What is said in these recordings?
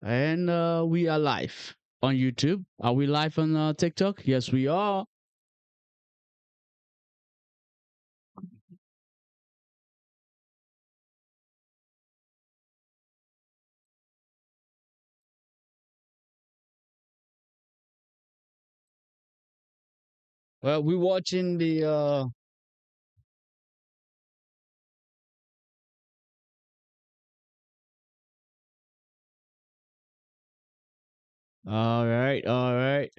And we are live on YouTube. Are we live on TikTok? Yes, we are. Well, we're watching the. All right, all right,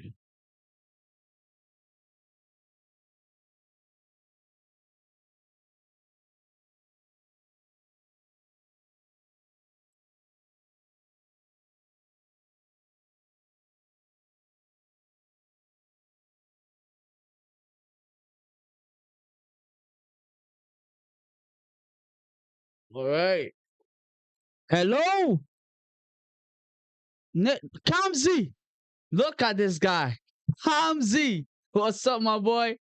all right. Hello, Kamzi. Look at this guy, Kamzi. What's up, my boy?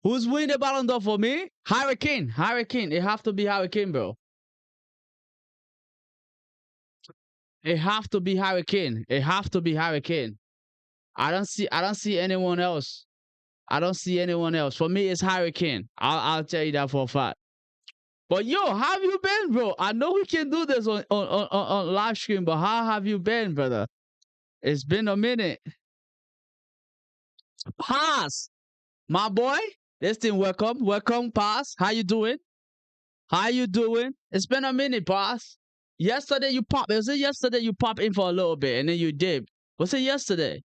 Who's winning the Ballon d'Or for me? Hurricane, Hurricane. It have to be Hurricane, bro. It have to be Hurricane. It have to be Hurricane. I don't see anyone else. I don't see anyone else. For me, it's Hurricane. I'll tell you that for a fact. But yo, how have you been, bro? I know we can do this on live stream, but how have you been, brother? It's been a minute. Pass, my boy. Listen, welcome, welcome, Pass. How you doing? How you doing? It's been a minute, Pass. Yesterday you pop. Was it yesterday you pop in for a little bit and then you did? Was it yesterday?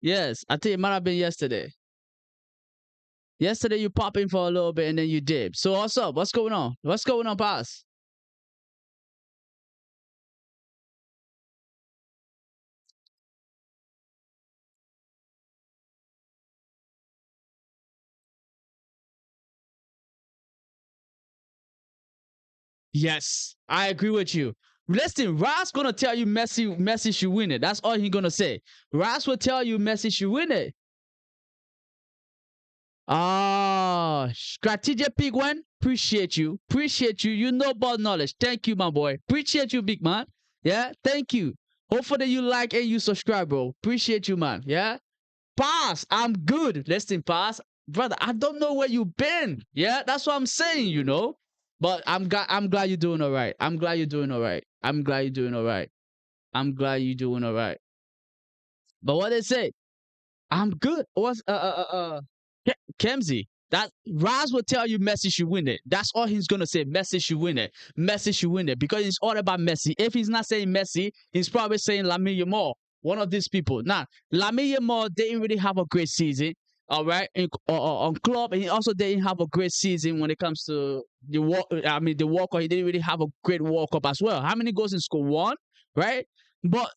Yes, I think it might have been yesterday. Yesterday you pop in for a little bit and then you did. So what's up? What's going on? What's going on, Pass? Yes, I agree with you. Listen, Ross gonna tell you Messi should win it. That's all he gonna say. Ross will tell you Messi should win it. Ah, strategic big one. Appreciate you. Appreciate you. You know about knowledge. Thank you, my boy. Appreciate you, big man. Yeah, thank you. Hopefully you like and you subscribe, bro. Appreciate you, man. Yeah. Pass. I'm good. Listen, Pass. Brother, I don't know where you been. Yeah, that's what I'm saying, you know. But I'm glad you're doing all right. I'm glad you're doing all right. I'm glad you're doing all right. I'm glad you're doing all right. But what they say, I'm good. What's Kemsey? That Raz will tell you Messi should win it. That's all he's gonna say. Messi should win it. Messi should win it because it's all about Messi. If he's not saying Messi, he's probably saying Lamine Yamal. One of these people. Now, Lamine Yamal didn't really have a great season. All right, on club, and he also didn't have a great season when it comes to the walk. I mean, the World Cup. He didn't really have a great World Cup as well. How many goals in score? One, right? But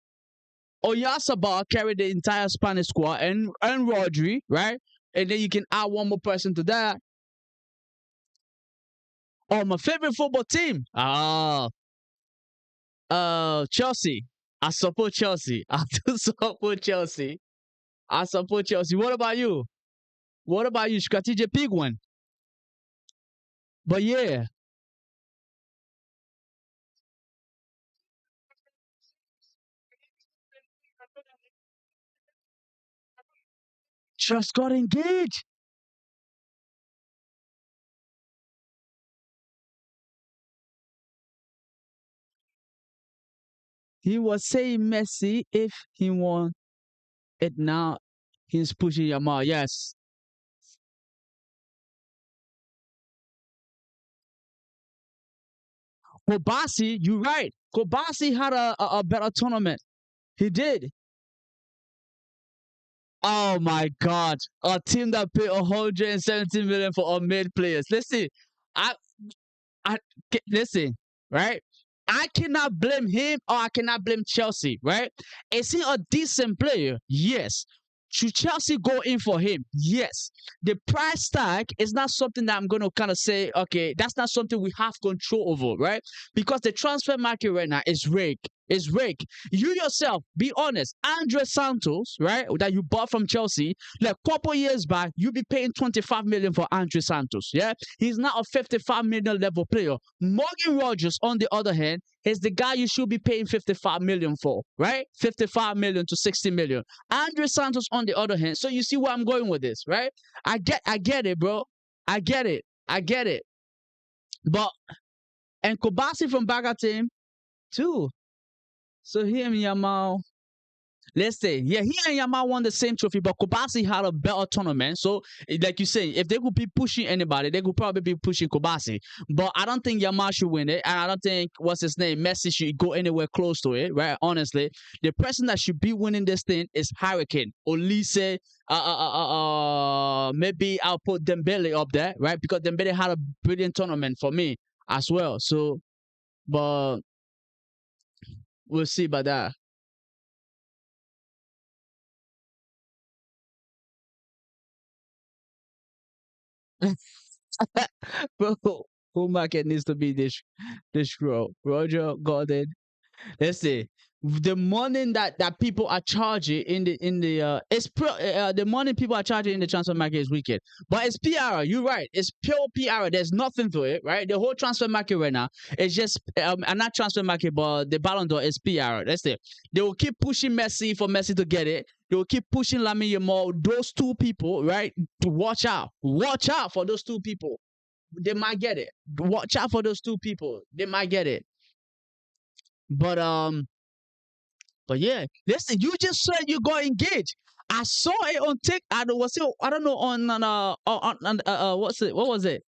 Oyasabal carried the entire Spanish squad and Rodri, right? And then you can add one more person to that. Oh, my favorite football team. Chelsea. I support Chelsea. I do support Chelsea. I support Chelsea. What about you? What about you? Strategic big one. But yeah, just got engaged. He was saying Messi if he won it now. He's pushing Yamal. Yes. Kobasi, you're right. Kobasi had a better tournament. He did. Oh my God. A team that paid 170 million for our mid players. Listen, I I listen, right? I cannot blame him or I cannot blame Chelsea, right? Is he a decent player? Yes. Should Chelsea go in for him? Yes. The price tag is not something that I'm going to kind of say, okay, that's not something we have control over, right? Because the transfer market right now is rigged. It's rigged. You yourself, be honest. Andre Santos, right, that you bought from Chelsea, like a couple years back, you be paying 25 million for Andre Santos. Yeah, he's not a 55 million level player. Morgan Rogers, on the other hand, is the guy you should be paying 55 million for, right? 55 million to 60 million. Andre Santos, on the other hand. So you see where I'm going with this, right? I get it, bro. I get it. I get it. But and Kobasi from Baga team too. So him and Yamal, let's say, yeah, he and Yamal won the same trophy, but Kobasi had a better tournament. So, like you say, if they could be pushing anybody, they could probably be pushing Kobasi. But I don't think Yamal should win it, and I don't think what's his name, Messi should go anywhere close to it. Right? Honestly, the person that should be winning this thing is Hurricane. Olise, maybe I'll put Dembele up there, right? Because Dembele had a brilliant tournament for me as well. So, but we'll see about that. Bro, who market needs to be this girl? Roger Gordon. Let's see. The money that people are charging the money people are charging in the transfer market is wicked. But it's PR. You're right. It's pure PR. There's nothing to it, right? The whole transfer market right now is just and not transfer market, but the Ballon d'Or is PR. Let's say they will keep pushing Messi for Messi to get it. They will keep pushing Lamine Yamal. Those two people, right? To watch out. Watch out for those two people. They might get it. Watch out for those two people. They might get it. But but yeah, listen, you just said you got engaged. I saw it on TikTok. I don't know what's it? What was it?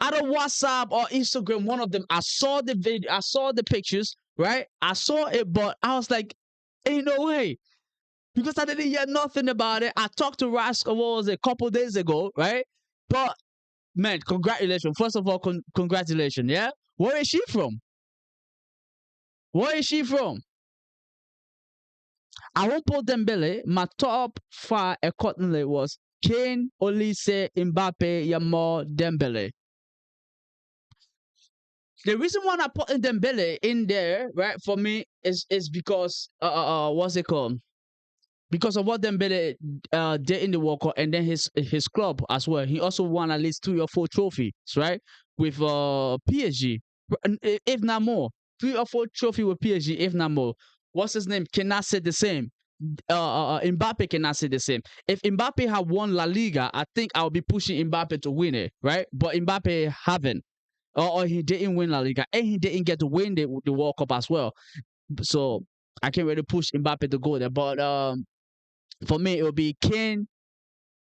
Either WhatsApp or Instagram, one of them. I saw the video. I saw the pictures. Right? I saw it, but I was like, ain't no way. Because I didn't hear nothing about it. I talked to Rascal, what was it, a couple days ago, right? But man, congratulations. First of all, congratulations. Yeah. Where is she from? Where is she from? I won't put Dembele. My top five accordingly was Kane, Olise, Mbappe, Yamal, Dembele. The reason why I put Dembele in there, right, for me is because what's it called? Because of what Dembele did in the World Cup and then his club as well. He also won at least 3 or 4 trophies, right, with PSG, if not more. 3 or 4 trophy with PSG, if not more. What's his name? Cannot say the same. Mbappe cannot say the same. If Mbappe had won La Liga, I think I would be pushing Mbappe to win it, right? But Mbappe haven't, or he didn't win La Liga, and he didn't get to win the World Cup as well. So I can't really push Mbappe to go there. But for me, it will be Kane,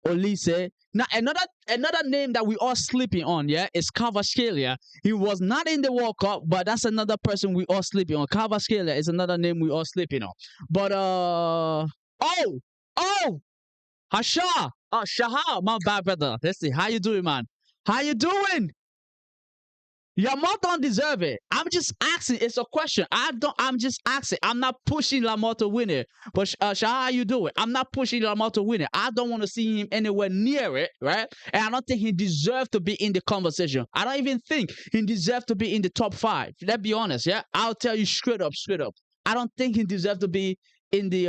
Olise. Now another name that we all sleeping on, yeah, is Kvaratskhelia. He was not in the World Cup, but that's another person we all sleeping on. Kvaratskhelia is another name we all sleeping on. But oh Hasha, Shaha, my bad brother. Let's see, how you doing, man? How you doing? Lamar don't deserve it. I'm just asking. It's a question. I'm just asking. I'm not pushing Lamar to win it. But how you do it? I'm not pushing Lamar to win it. I don't want to see him anywhere near it, right? And I don't think he deserves to be in the conversation. I don't even think he deserves to be in the top 5. Let's be honest, yeah. I'll tell you straight up. I don't think he deserves to be in the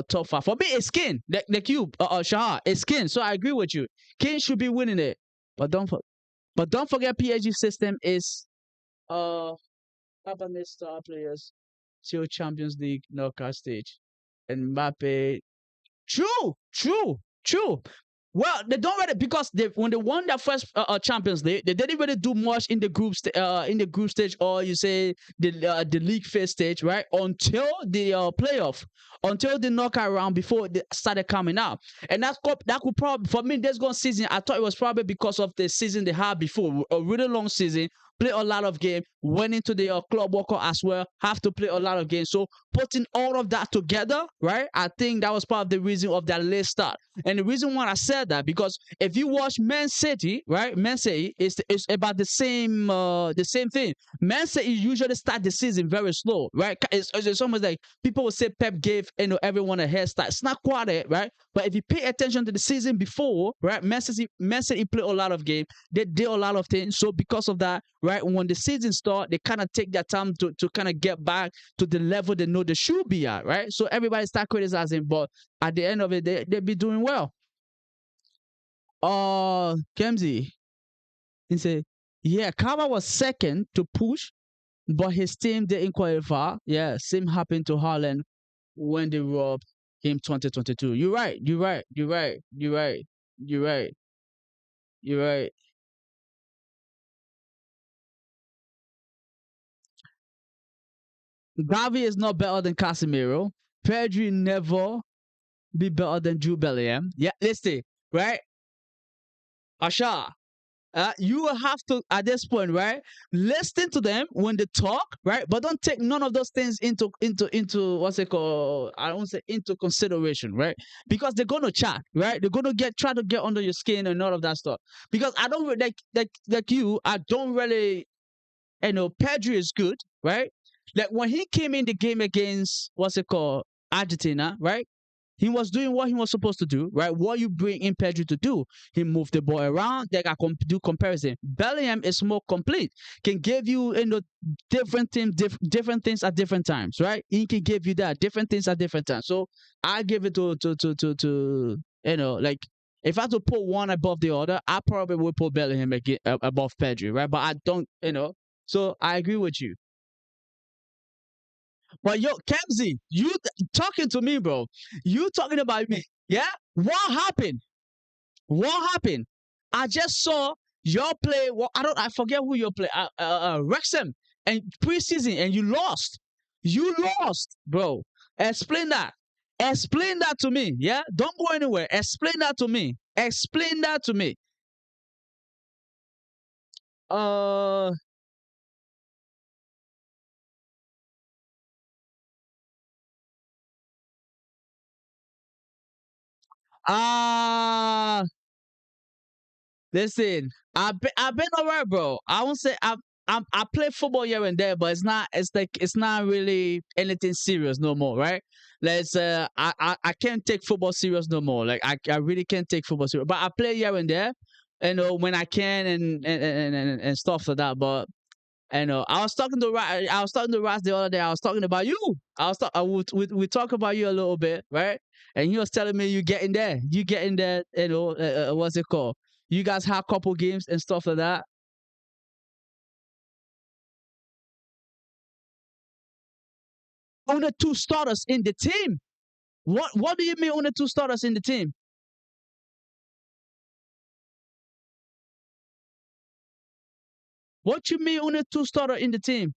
top 5. For me, it's Kane. Like you, Shah, it's Kane. So I agree with you. Kane should be winning it. But don't forget, PSG system is Japanese star players till Champions League knockout stage, and Mbappe. True. Well, they don't really, because when they won their first Champions League, they didn't really do much in the group stage, or you say the league phase stage, right? Until the playoff, until the knockout round before they started coming out, and that could probably, for me, this gone season, I thought it was probably because of the season they had before, a really long season. Play a lot of games, went into the club World Cup as well, have to play a lot of games. So putting all of that together, right? I think that was part of the reason of that late start. And the reason why I said that, because if you watch Man City, right? Man City is about the same thing. Man City usually start the season very slow, right? It's almost like people will say Pep gave everyone a head start. It's not quite it, right? But if you pay attention to the season before, right? Man City played a lot of games. They did a lot of things. So because of that, right? When the season start, they kind of take their time to kind of get back to the level they know they should be at, right? So everybody start criticizing, but at the end of it, they be doing well. Kemsey, he said, yeah, Kaba was second to push, but his team didn't qualify. Yeah, same happened to Haaland when they robbed him 2022. You're right. You're right. You're right. You're right. You're right. You're right. Gavi is not better than Casemiro. Pedri never be better than Jude Bellingham. Yeah, listen, right? Asha, you will have to at this point, right? Listen to them when they talk, right? But don't take none of those things into what's it called? I don't say into consideration, right? Because they're gonna chat, right? They're gonna try to get under your skin and all of that stuff. Because I don't like you. I don't really, Pedri is good, right? Like when he came in the game against what's it called, Argentina, right? He was doing what he was supposed to do, right? What you bring in Pedri to do, he moved the ball around. They can do comparison. Bellingham is more complete, can give you different things, different things at different times, right? He can give you that different things at different times. So I give it to like if I had to put one above the other, I probably would put Bellingham above Pedri, right? But I don't, So I agree with you. But yo, Kemsy, you talking to me, bro? You talking about me? Yeah. What happened? What happened? I just saw your play. Well, I forget who your play. Wrexham and preseason, and you lost. You lost, bro. Explain that. Explain that to me. Yeah. Don't go anywhere. Explain that to me. Explain that to me. Uh. Ah. Listen, I've been alright, bro. I won't say I play football here and there, but it's not really anything serious no more, right? Let's I can't take football serious no more. Like I really can't take football serious. But I play here and there, when I can and stuff like that. But I was talking to I was talking to Ross the other day. I was talking about you. We talk about you a little bit, right? And he was telling me you getting there. What's it called? You guys had a couple games and stuff like that. Only two starters in the team. What do you mean only two starters in the team? What you mean only two starter in the team?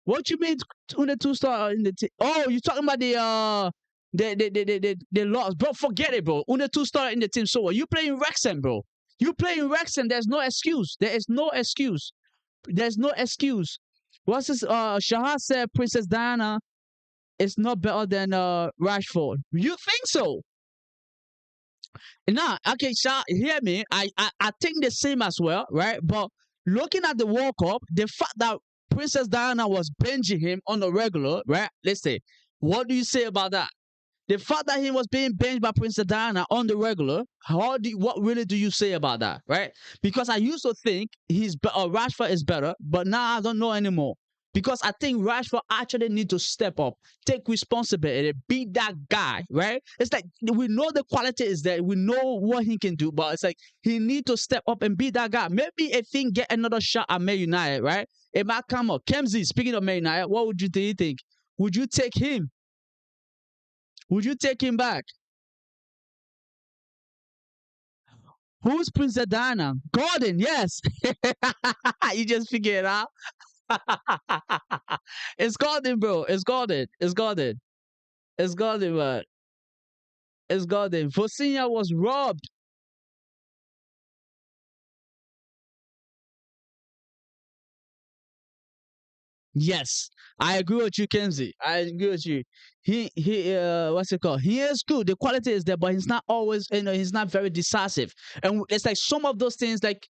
What you mean only two starter in the team? Oh, you talking about the loss, bro? Forget it, bro. Only two starter in the team. So what? You playing Wrexham, bro? You playing Wrexham? There's no excuse. There is no excuse. There's no excuse. What's this? Shahar said Princess Diana is not better than Rashford. You think so? Nah, okay, Sha, hear me. I think the same as well, right? But looking at the World Cup, the fact that Princess Diana was benching him on the regular, right? Let's say, what do you say about that? The fact that he was being benched by Princess Diana on the regular, what really do you say about that, right? Because I used to think Rashford is better, but now I don't know anymore. Because I think Rashford actually need to step up, take responsibility, be that guy, right? It's like we know the quality is there, we know what he can do, but it's like he need to step up and be that guy. Maybe if he get another shot at Man United, right? It might come up. Kemsey, speaking of Man United, what would you think? Would you take him? Would you take him back? Who's Princess Diana? Gordon, yes. You just figure it out. It's Gordon, bro. It's Gordon. It's Gordon. It's Gordon, man. It's Gordon. Fosinia was robbed. Yes, I agree with you, Kenzie. I agree with you. What's it called? He is good. The quality is there, but he's not always, he's not very decisive. And it's like some of those things, like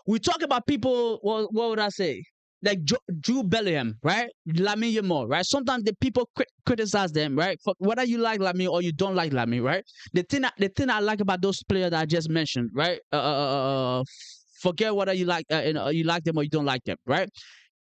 we talk about people. What would I say? like Drew Bellingham, right? Lamine Yamal, right? Sometimes the people criticize them, right? For whether you like Lamine or you don't like Lamine, right? The thing I like about those players that I just mentioned, right? Forget whether you like you like them or you don't like them, right?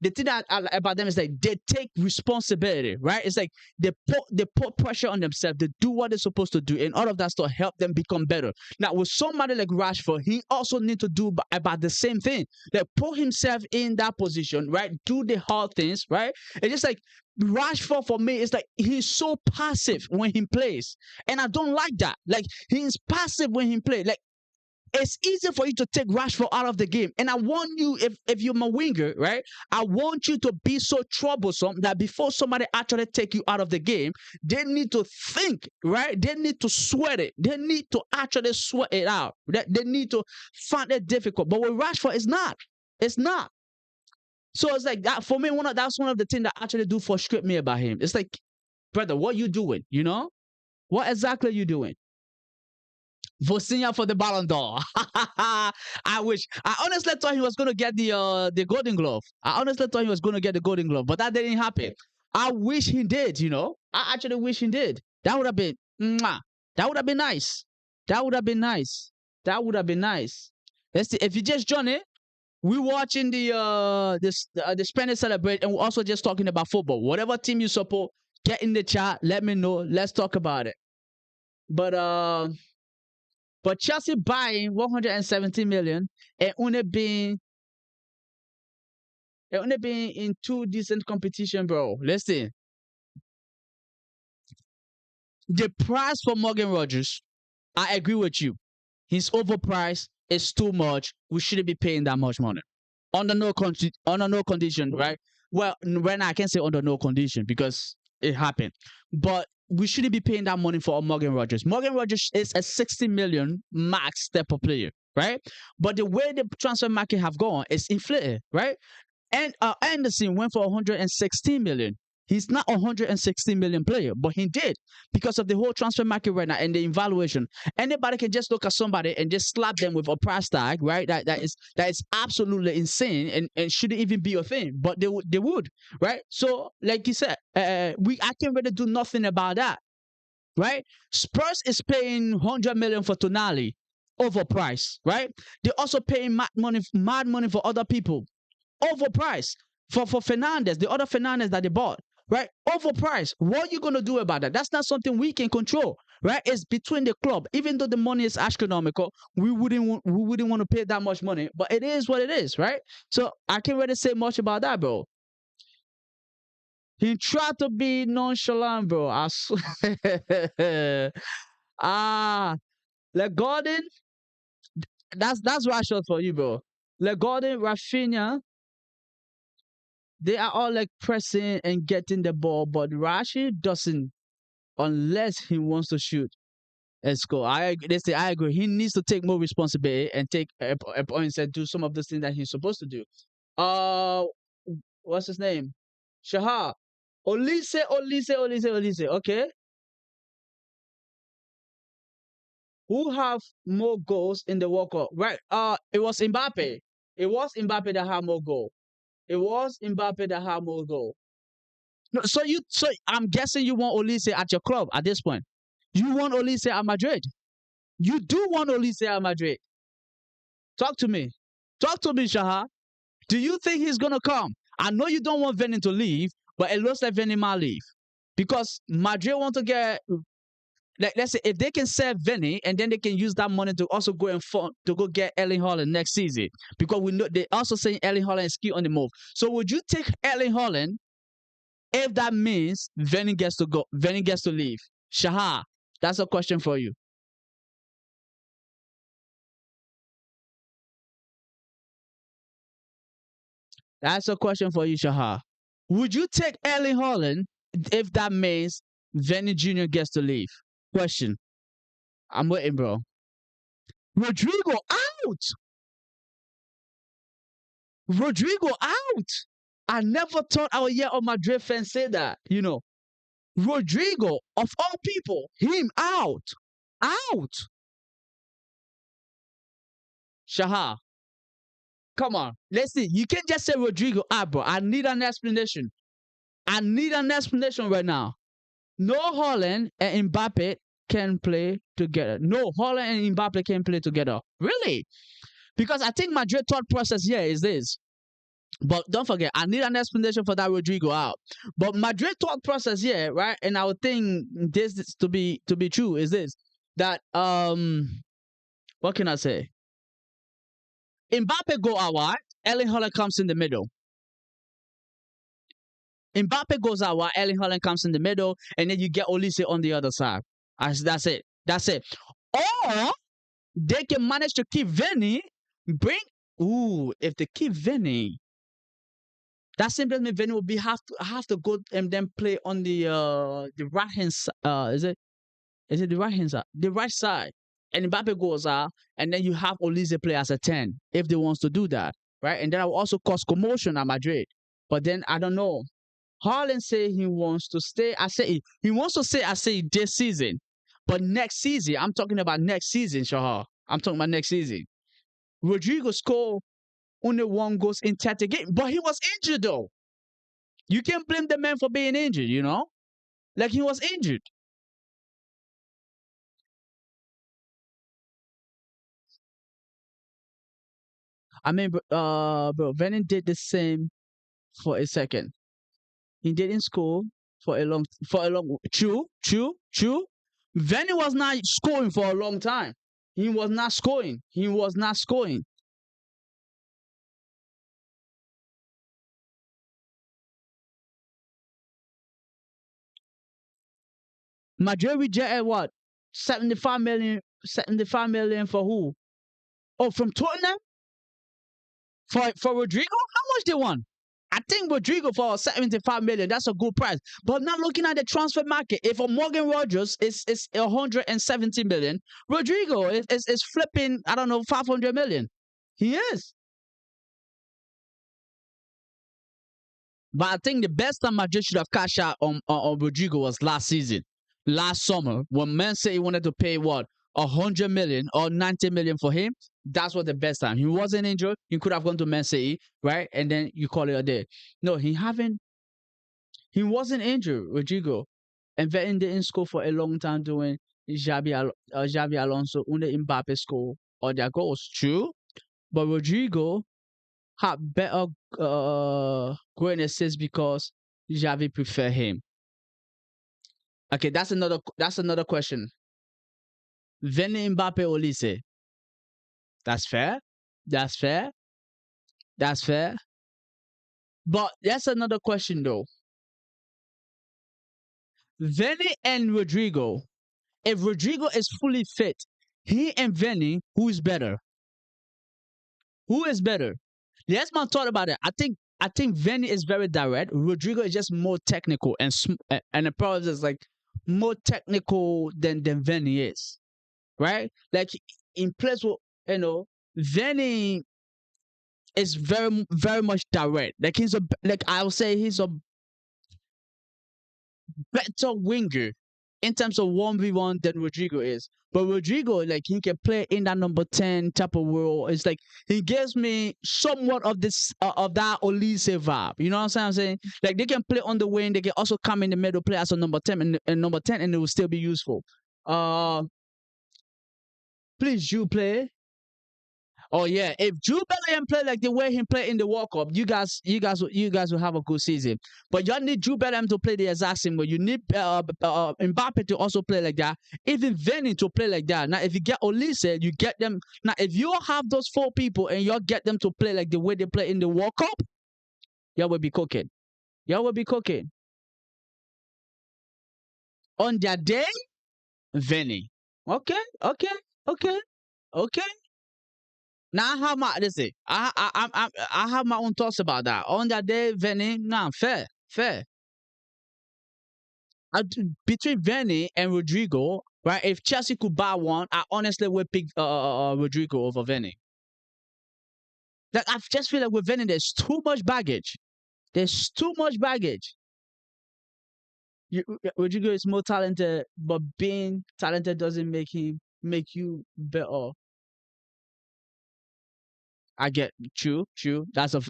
The thing that I like about them is like they take responsibility, right? It's like they put pressure on themselves. They do what they're supposed to do, and all of that stuff help them become better. Now, with somebody like Rashford, he also need to do about the same thing. Like put himself in that position, right? Do the hard things, right? It's just like Rashford for me is like he's so passive when he plays, and I don't like that. Like he's passive when he plays. Like it's easy for you to take Rashford out of the game. And I want you, if you're my winger, right? I want you to be so troublesome that before somebody actually take you out of the game, they need to think, right? They need to sweat it. They need to actually sweat it out. They need to find it difficult. But with Rashford, it's not. It's not. So it's like that for me. That's one of the things that actually do frustrate me about him. It's like, brother, what you doing? You know, what exactly are you doing? Vosinha for the Ballon d'Or. I wish. I honestly thought he was going to get the Golden Glove. I honestly thought he was going to get the Golden Glove, but that didn't happen. I wish he did. You know, I actually wish he did. That would have been. Mwah. That would have been nice. That would have been nice. That would have been nice. Let's see. If you just join it, we're watching the Spanish celebrate, and we're also just talking about football. Whatever team you support, get in the chat. Let me know. Let's talk about it. But Chelsea buying 170 million and only being in two decent competition, bro. Listen, the price for Morgan Rogers, I agree with you. He's overpriced. It's too much. We shouldn't be paying that much money. Under no condition, right? Well, right now I can't say under no condition because it happened, but we shouldn't be paying that money for Morgan Rogers. Morgan Rogers is a 60 million max step up player, right? But the way the transfer market have gone is inflated, right? And Anderson went for 116 million. He's not a 116 million player, but he did because of the whole transfer market right now and the evaluation. Anybody can just look at somebody and just slap them with a price tag, right? That is absolutely insane and shouldn't even be a thing, but they would, right? So, like you said, I can't really do nothing about that, right? Spurs is paying 100 million for Tonali, overpriced, right? They're also paying mad money for other people, overpriced. For Fernandez, the other Fernandez that they bought, right? Overpriced. What are you gonna do about that? That's not something we can control, right? It's between the club. Even though the money is astronomical, we wouldn't want to pay that much money, but it is what it is, right? So I can't really say much about that, bro. He tried to be nonchalant, bro. I swear. Ah, Le Gordon, that's Rashford for you, bro. Le Gordon, Rafinha, they are all like pressing and getting the ball, but Rashi doesn't unless he wants to shoot and score. I agree. He needs to take more responsibility and take points and do some of the things that he's supposed to do. Uh, what's his name? Shahar. Olise. Okay, who have more goals in the World Cup? Right. It was Mbappe. It was Mbappe that had more goal. It was Mbappe that had more goal. No, so I'm guessing you want Olise at your club at this point. You want Olise at Madrid. You do want Olise at Madrid. Talk to me. Talk to me, Shaha. Do you think he's gonna come? I know you don't want Venin to leave, but it looks like Venin might leave because Madrid want to get. Like, let's say if they can sell Venny and then they can use that money to also go and to go get Erling Haaland next season because we know they also saying Erling Haaland is key on the move. So would you take Erling Haaland if that means Venny gets to go, Venny gets to leave? Shaha, that's a question for you. That's a question for you, Shaha. Would you take Erling Haaland if that means Venny Jr. gets to leave? Question. I'm waiting, bro. Rodrigo out. Rodrigo out. I never thought I would hear a Madrid fan say that. Rodrigo, of all people, him out. Out. Shaha. Come on, let's see. You can't just say Rodrigo. Ah, bro, I need an explanation. I need an explanation right now. No, Holland and Mbappe can play together. No, Holland and Mbappe can play together. Really? Because I think Madrid thought process here is this. But don't forget, I need an explanation for that Rodrigo out. But Madrid thought process here, right? And I would think this to be true is this, that what can I say? Mbappe go out wide, Erling Haaland comes in the middle. Mbappe goes out while Erling Haaland comes in the middle, and then you get Olise on the other side. That's it. That's it. Or they can manage to keep Vinny. Bring if they keep Vinny, that simply means Vinny will be have to go and then play on the right hand side. Is it the right hand side? The right side. And Mbappe goes out, and then you have Olise play as a 10 if they wants to do that, right? And that will also cause commotion at Madrid. But then I don't know. Haaland say he wants to stay. I say he wants to stay. I say this season, but next season. I'm talking about next season, Shahar. I'm talking about next season. Rodrigo scored only one goal in 30 games, but he was injured though. You can't blame the man for being injured. Like he was injured. I mean, bro, Venom did the same for a second. He didn't score for a long. True, true, true. Venom was not scoring for a long time. He was not scoring. He was not scoring. Madrid rejected what? 75 million. 75 million for who? Oh, from Tottenham for Rodrigo. How much they want? I think Rodrigo for 75 million. That's a good price. But now looking at the transfer market, if a Morgan Rogers is 170 million, Rodrigo is flipping. I don't know 500 million. He is. But I think the best time Madrid should have cashed out on Rodrigo was last season, last summer, when Man City wanted to pay what 100 million or 90 million for him. That's what the best time. He wasn't injured. He could have gone to Man City, right? And then you call it a day. No, he haven't. He wasn't injured, Rodrigo, and Vettin didn't score for a long time doing Xabi Alonso, only Mbappe score all their goals. True, but Rodrigo had better goal and assists because Xavi prefer him. Okay, that's another question. Veni Mbappe Olise. That's fair. That's fair. That's fair. But that's another question though. Veni and Rodrigo. If Rodrigo is fully fit, he and Veni, who is better? Who is better? That's my thought about it. I think Veni is very direct. Rodrigo is just more technical and the problem is like more technical than Veni is, right? Like in place, Veni is very much direct. Like I would say he's a better winger in terms of 1v1 than Rodrigo is. But Rodrigo, like he can play in that number 10 type of role. It's like he gives me somewhat of this of that Olise vibe. You know what I'm saying? Like they can play on the wing, they can also come in the middle, play as a number 10 and number 10, and it will still be useful. Uh Please you play. Oh yeah, if Jude Bellingham play like the way he played in the World Cup, you guys will have a good season. But y'all need Jude Bellingham to play the exact same way. You need Mbappe to also play like that. Even Veni to play like that. Now, if you get Olise, you get them. Now, if you have those four people and y'all get them to play like the way they play in the World Cup, y'all will be cooking. Y'all will be cooking. On their day, Veni. Okay, okay, okay, okay. Now I have my listen. I have my own thoughts about that. On that day, Veni, nah, fair, fair. Between Veni and Rodrigo, right? If Chelsea could buy one, I honestly would pick Rodrigo over Veni. Like I just feel like with Veni, there's too much baggage. There's too much baggage. Rodrigo is more talented, but being talented doesn't make you better. I get true, true. That's a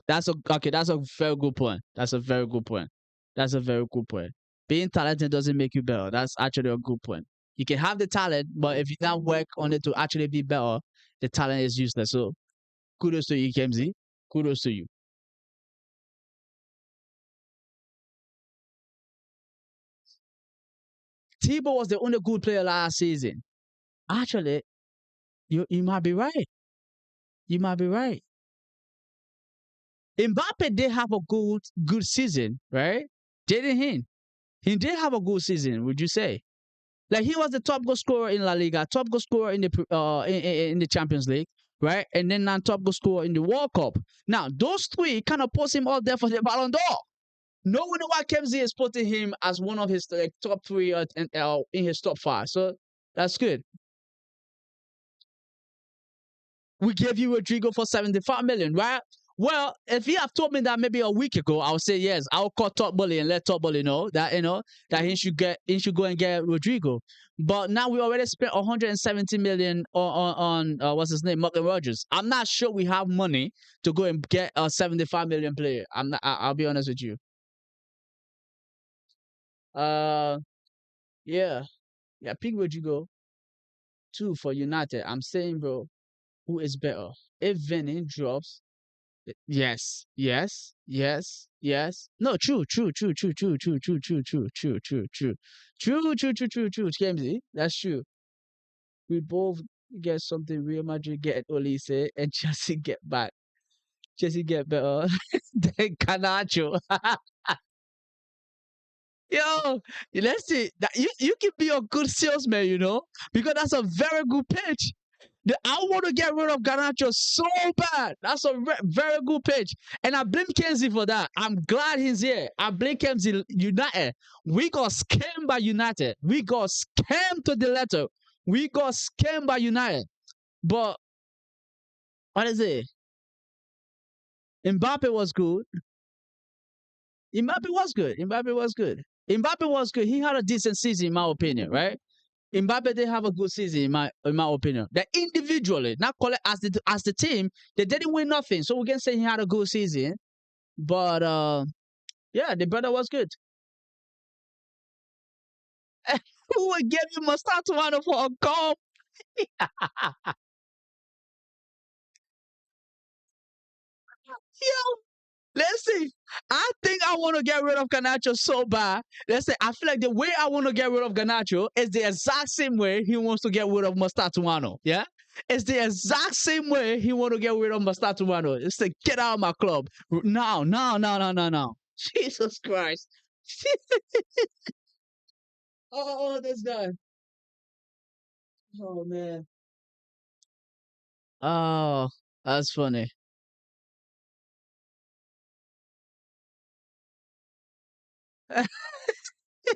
okay. That's a very good point. That's a very good point. That's a very good point. Being talented doesn't make you better. That's actually a good point. You can have the talent, but if you don't work on it to actually be better, the talent is useless. So kudos to you, Kemsy. Kudos to you. Tebow was the only good player last season. Actually, you might be right. You might be right. Mbappe did have a good season, right? Didn't he? He did have a good season, would you say? Like he was the top goal scorer in La Liga, top goal scorer in the Champions League, right? And then non top goal scorer in the World Cup. Now those three kind of put him out there for the Ballon d'Or. No wonder why Kemsey is putting him as one of his like, top three in his top five. So that's good. We gave you Rodrigo for 75 million, right? Well, if you have told me that maybe a week ago, I would say yes. I'll call Top Bully and let Top Bully know that that he should go and get Rodrigo. But now we already spent 170 million on what's his name, Morgan Rogers. I'm not sure we have money to go and get a 75 million player. I'm not. I'll be honest with you. Uh, yeah, yeah. Pick Rodrigo two for United. I'm saying, bro, who is better? If Vinny drops, yes, yes, yes, yes. No, true, true, true, true, true, true, true, true, true, true, true, true, true, true, true, true, true. Jamesy, that's true. We both get something. Real Madrid get Olise and Chelsea get back. Chelsea get better than Canacho. Yo, let's see. That you can be a good salesman, because that's a very good pitch. I want to get rid of Garnacho so bad. That's a very good pitch. And I blame Kenzie for that. I'm glad he's here. I blame Kenzie United. We got scammed by United. We got scammed to the letter. We got scammed by United. But what is it? Mbappe was good. Mbappe was good. Mbappe was good. Mbappe was good. He had a decent season, in my opinion, right? Mbappe did have a good season in my opinion. That individually, not collect as the team, they didn't win nothing. So we can say he had a good season. But yeah, the brother was good. Who would give you Mustard for a goal? Yo, let's see. I think I want to get rid of Ganacho so bad. Let's say I feel like the way I want to get rid of Ganacho is the exact same way he wants to get rid of Mustatuano. Yeah? It's the exact same way he want to get rid of Mustatuano. It's like get out of my club. No, no, no, no, no, no. Jesus Christ. Oh, this guy. Oh man. Oh, that's funny.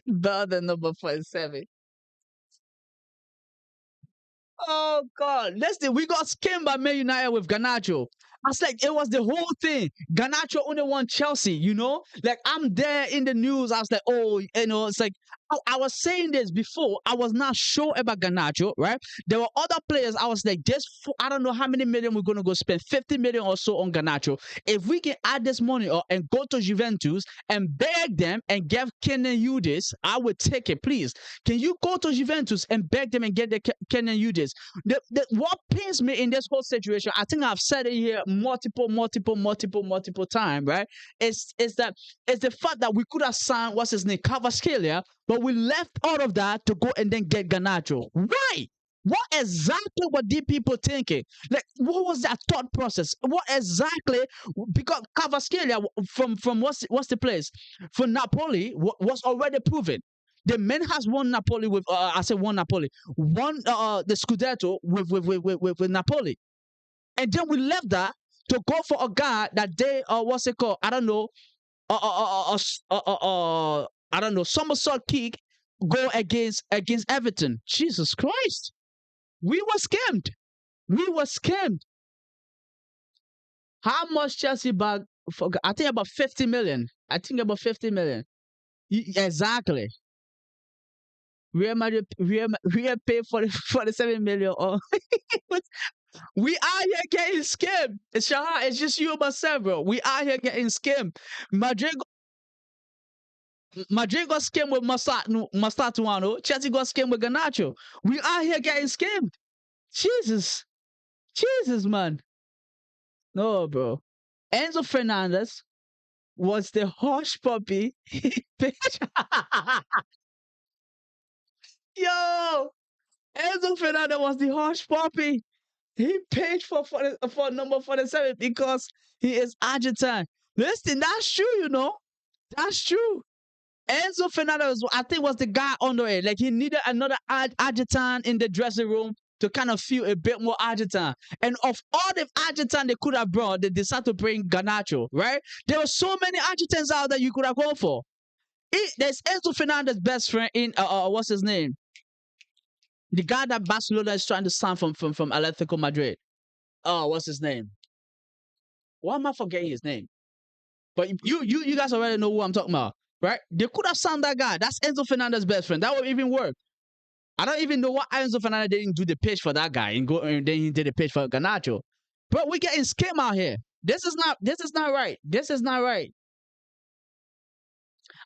Better than number 47. Oh God! Listen, we got skimmed by Man United with Ganacho. I was like, it was the whole thing. Ganacho only won Chelsea. Like I'm there in the news. I was like, oh, it's like I was saying this before. I was not sure about Ganacho, right? There were other players. I was like, I don't know how many million we're gonna go spend, 50 million or so on Ganacho. If we can add this money up and go to Juventus and beg them and give Kenan Udis, I would take it, please. Can you go to Juventus and beg them and get the Kenan Udis? What pains me in this whole situation, I think I've said it here multiple times, right? It's the fact that we could have signed what's his name, Cavaskelia, but we left all of that to go and then get Ganacho. Why? What exactly were these people thinking? Like, what was that thought process? What exactly? Because Cavaskelia from what's the place for Napoli was already proven. The man has won Napoli with I said won Napoli, won the Scudetto with Napoli, and then we left that to go for a guy that they what's it called? I don't know, I don't know, somersault kick go against Everton. Jesus Christ, we were scammed. We were scammed. How much Chelsea bag? For, I think about 50 million. I think about 50 million. Exactly. Real Madrid pay for 47 million. Or We out here getting skimmed. Shah, it's just you and myself, bro. We out here getting skimmed. Madrid, Madrid got skimmed with Mastatuano. Chelsea got skimmed with Ganacho. We out here getting skimmed. Jesus. Jesus, man. No, bro. Enzo Fernandez was the hush puppy. Yo, Enzo Fernandez was the hush puppy. He paid for number 47 because he is Argentine. Listen, that's true, you know. That's true. Enzo Fernandez, I think, was the guy under it. Like he needed another Argentine in the dressing room to kind of feel a bit more Argentine. And of all the Argentine they could have brought, they decided to bring Garnacho, right? There were so many Argentines out that you could have gone for. There's Enzo Fernandez's best friend in what's his name? The guy that Barcelona is trying to sign from Atletico Madrid. Oh, what's his name? Why am I forgetting his name? But you guys already know who I'm talking about, right? They could have signed that guy. That's Enzo Fernandez's best friend. That would even work. I don't even know why Enzo Fernandez didn't do the pitch for that guy and then he did the pitch for Garnacho. But we're getting scam out here. This is not right. This is not right.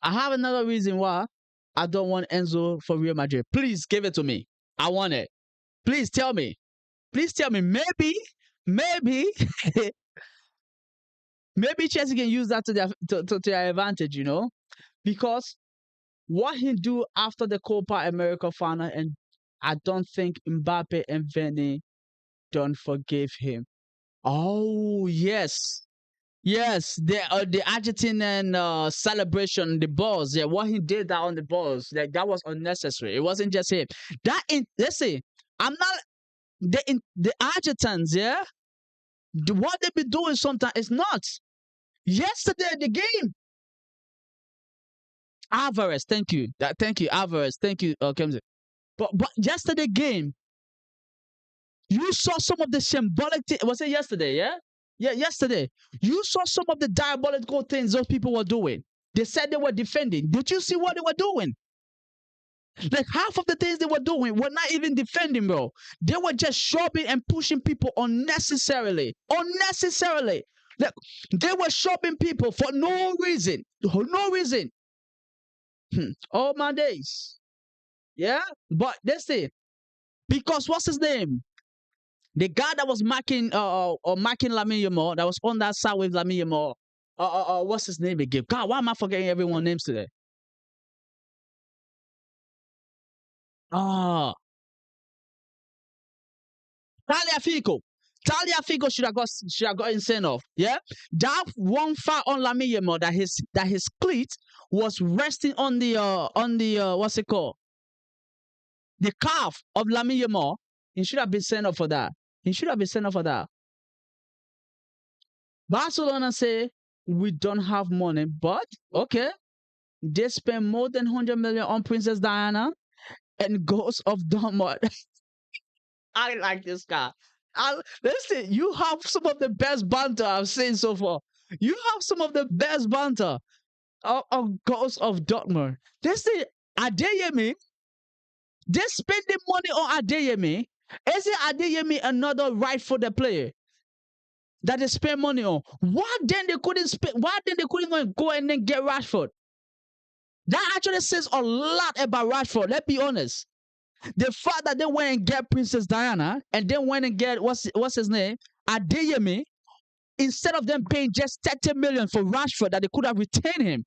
I have another reason why I don't want Enzo for Real Madrid. Please give it to me. I want it. Please tell me. Please tell me. Maybe, maybe Chelsea can use that to their advantage, you know? Because what he do after the Copa America final, and I don't think Mbappe and Vini don't forgive him. Oh, yes. Yes, the Argentinian celebration, the balls. Yeah, what he did that on the balls, like that was unnecessary. It wasn't just him. Let's say, I'm not the Argentines. Yeah, what they be doing sometimes is nuts. Yesterday the game, Alvarez. Thank you, thank you, Alvarez. Thank you, Kemsey. But yesterday game, you saw some of the symbolic. Was it yesterday? Yeah. Yeah, yesterday. You saw some of the diabolical things those people were doing. They said they were defending. Did you see what they were doing? Like half of the things they were doing were not even defending, bro. They were just shoving and pushing people unnecessarily. Unnecessarily. Like they were shoving people for no reason. No reason. All my days. Yeah? But let's see. Because what's his name? The guy that was marking marking Lamine Yamal, that was on that side with Lamine Yamal. What's his name again? God, why am I forgetting everyone's names today? Ah, Taliafico. Taliafico should have got sent off. Yeah, that one foul on Lamine Yamal that his cleat was resting on the what's it called? The calf of Lamine Yamal. He should have been sent off for that. He should have been sent off for that. Barcelona say we don't have money, but okay, they spend more than 100 million on Princess Diana and Ghost of Dortmund. I like this guy. Listen, you have some of the best banter I've seen so far. You have some of the best banter of Ghost of Dortmund. Listen, Adeyemi, they're spending money on Adeyemi. Isn't Adeyemi another right-footed player that they spend money on? Why then they couldn't go and then get Rashford? That actually says a lot about Rashford. Let's be honest. The fact that they went and get Princess Diana and then went and get what's his name, Adeyemi, instead of them paying just 30 million for Rashford that they could have retained him.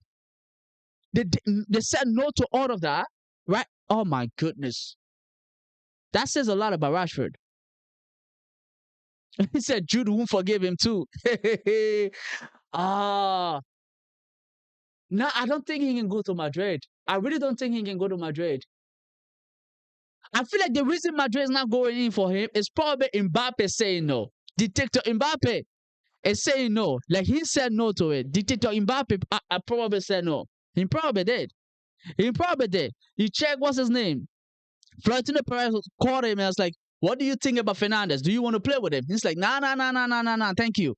They said no to all of that, right? Oh my goodness. That says a lot about Rashford. He said Jude won't forgive him too. Ah. No, I don't think he can go to Madrid. I really don't think he can go to Madrid. I feel like the reason Madrid is not going in for him is probably Mbappe saying no. Dictator Mbappe is saying no. Like he said no to it. Dictator Mbappe I probably said no. He probably did. He probably did. You check what's his name? Florentino Perez called him and was like, what do you think about Fernandez? Do you want to play with him? He's like, nah, thank you.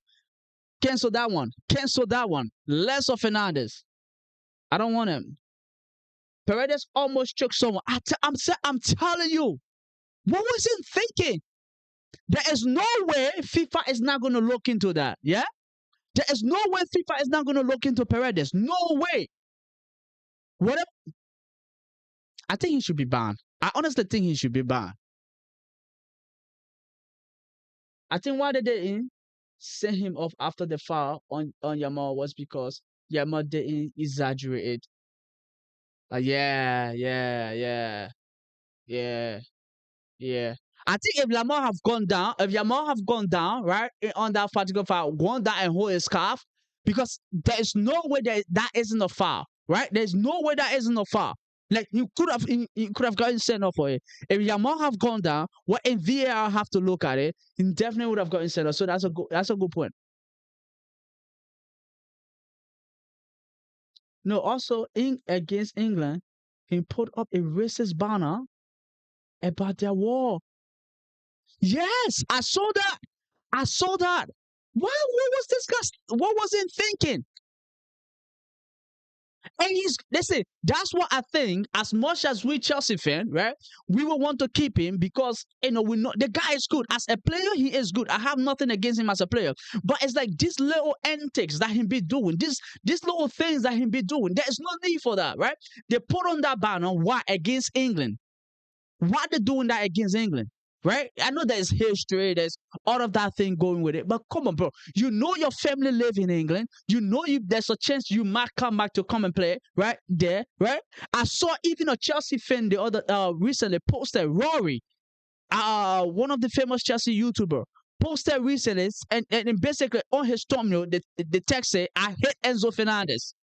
Cancel that one. Cancel that one. Less of Fernandez. I don't want him. Paredes almost choked someone. I'm telling you. What was he thinking? There is no way FIFA is not going to look into that. Yeah, there is no way FIFA is not going to look into Paredes. No way. Whatever. I think he should be banned. I honestly think he should be banned. I think why they didn't send him off after the foul on Yamal was because Yamal didn't exaggerate it. Yeah, yeah, yeah, yeah. Yeah. I think if Lamar have gone down, if Yamal have gone down, right, on that particular foul, gone down and hold his scarf, because there is no way that isn't a foul, right? There's no way that isn't a foul. Like you could have gotten sent off for it. If Yamal have gone down, what in VAR have to look at it, he definitely would have gotten sent off. So that's a good point. No, also in against England, he put up a racist banner about their war. Yes, I saw that. I saw that. What was this guy? What was he thinking? And he's listen. That's what I think. As much as we Chelsea fan, right? We will want to keep him because we know the guy is good as a player. He is good. I have nothing against him as a player, but it's like these little antics that he be doing. These little things that he be doing. There is no need for that, right? They put on that banner. Why against England? Why they doing that against England? Right? I know there's history, there's all of that thing going with it, but come on, bro. You know your family live in England. You know there's a chance you might come back to come and play, right? There, right? I saw even a Chelsea fan the other recently posted Rory, one of the famous Chelsea YouTuber, posted recently and basically on his thumbnail the text say, I hate Enzo Fernandez.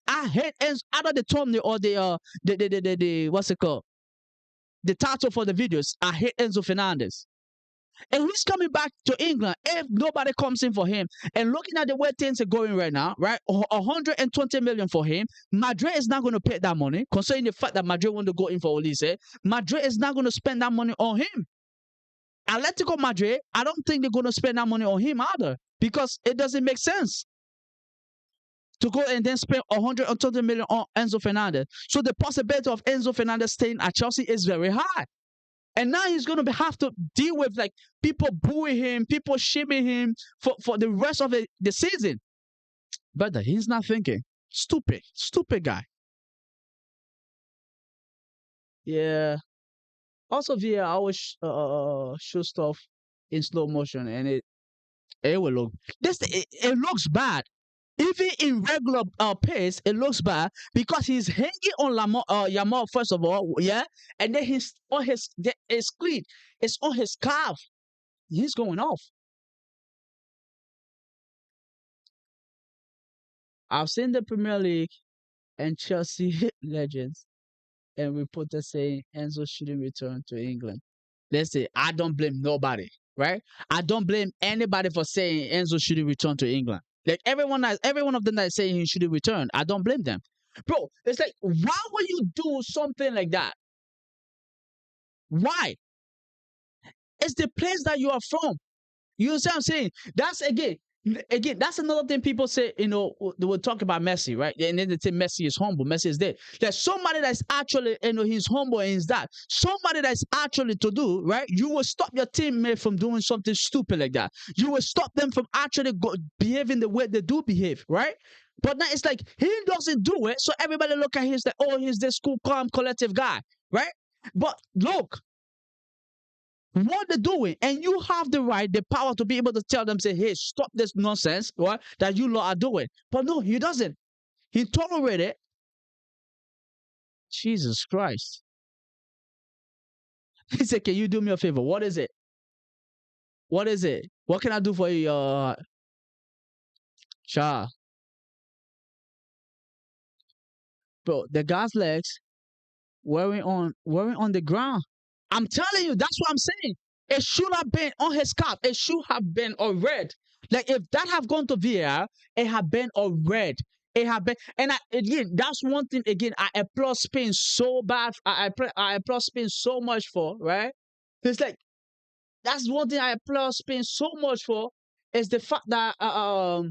I hate Enzo out of the thumbnail or the what's it called? The title for the videos, I hate Enzo Fernandez. And he's coming back to England if nobody comes in for him. And looking at the way things are going right now, right? 120 million for him. Madrid is not going to pay that money, considering the fact that Madrid want to go in for Olise. Madrid is not going to spend that money on him. Atletico Madrid, I don't think they're going to spend that money on him either because it doesn't make sense to go and then spend 120 million on Enzo Fernandez. So the possibility of Enzo Fernandez staying at Chelsea is very high. And now he's going to have to deal with like people booing him, people shaming him for the rest of the season. Brother, he's not thinking. Stupid guy. Yeah. Also, VAR always show stuff in slow motion, and it will look it looks bad. Even in regular pace, it looks bad because he's hanging on Yamal first of all, yeah, and then he's on his cleat, it's on his calf. He's going off. I've seen the Premier League and Chelsea legends and reporters saying Enzo shouldn't return to England. Let's say I don't blame nobody, right? I don't blame anybody for saying Enzo shouldn't return to England. Like every one of them that is saying he shouldn't return, I don't blame them. Bro, it's like, why would you do something like that? Why? It's the place that you are from. You know what I'm saying? That's again, that's another thing people say, they will talk about Messi, right? And then they say Messi is humble, Messi is dead. There's somebody that's actually, he's humble and he's that. Somebody that's actually to do, right? You will stop your teammate from doing something stupid like that. You will stop them from actually behaving the way they do behave, right? But now it's like, he doesn't do it, so everybody look at him like, oh, he's this cool, calm, collective guy, right? But look, what they're doing, and you have the right, the power to be able to tell them, say, hey, stop this nonsense, right, that you lot are doing. But no, he doesn't. He tolerated it. Jesus Christ. He said, can you do me a favor? What is it? What is it? What can I do for you, Cha? Bro, the guy's legs wearing on the ground. I'm telling you, that's what I'm saying. It should have been on his cap. It should have been on red. Like if that have gone to VAR, it had been on red. It had been, and again, that's one thing. Again, I applaud Spain so bad. I applaud Spain so much for, right. It's like that's one thing I applaud Spain so much for is the fact that what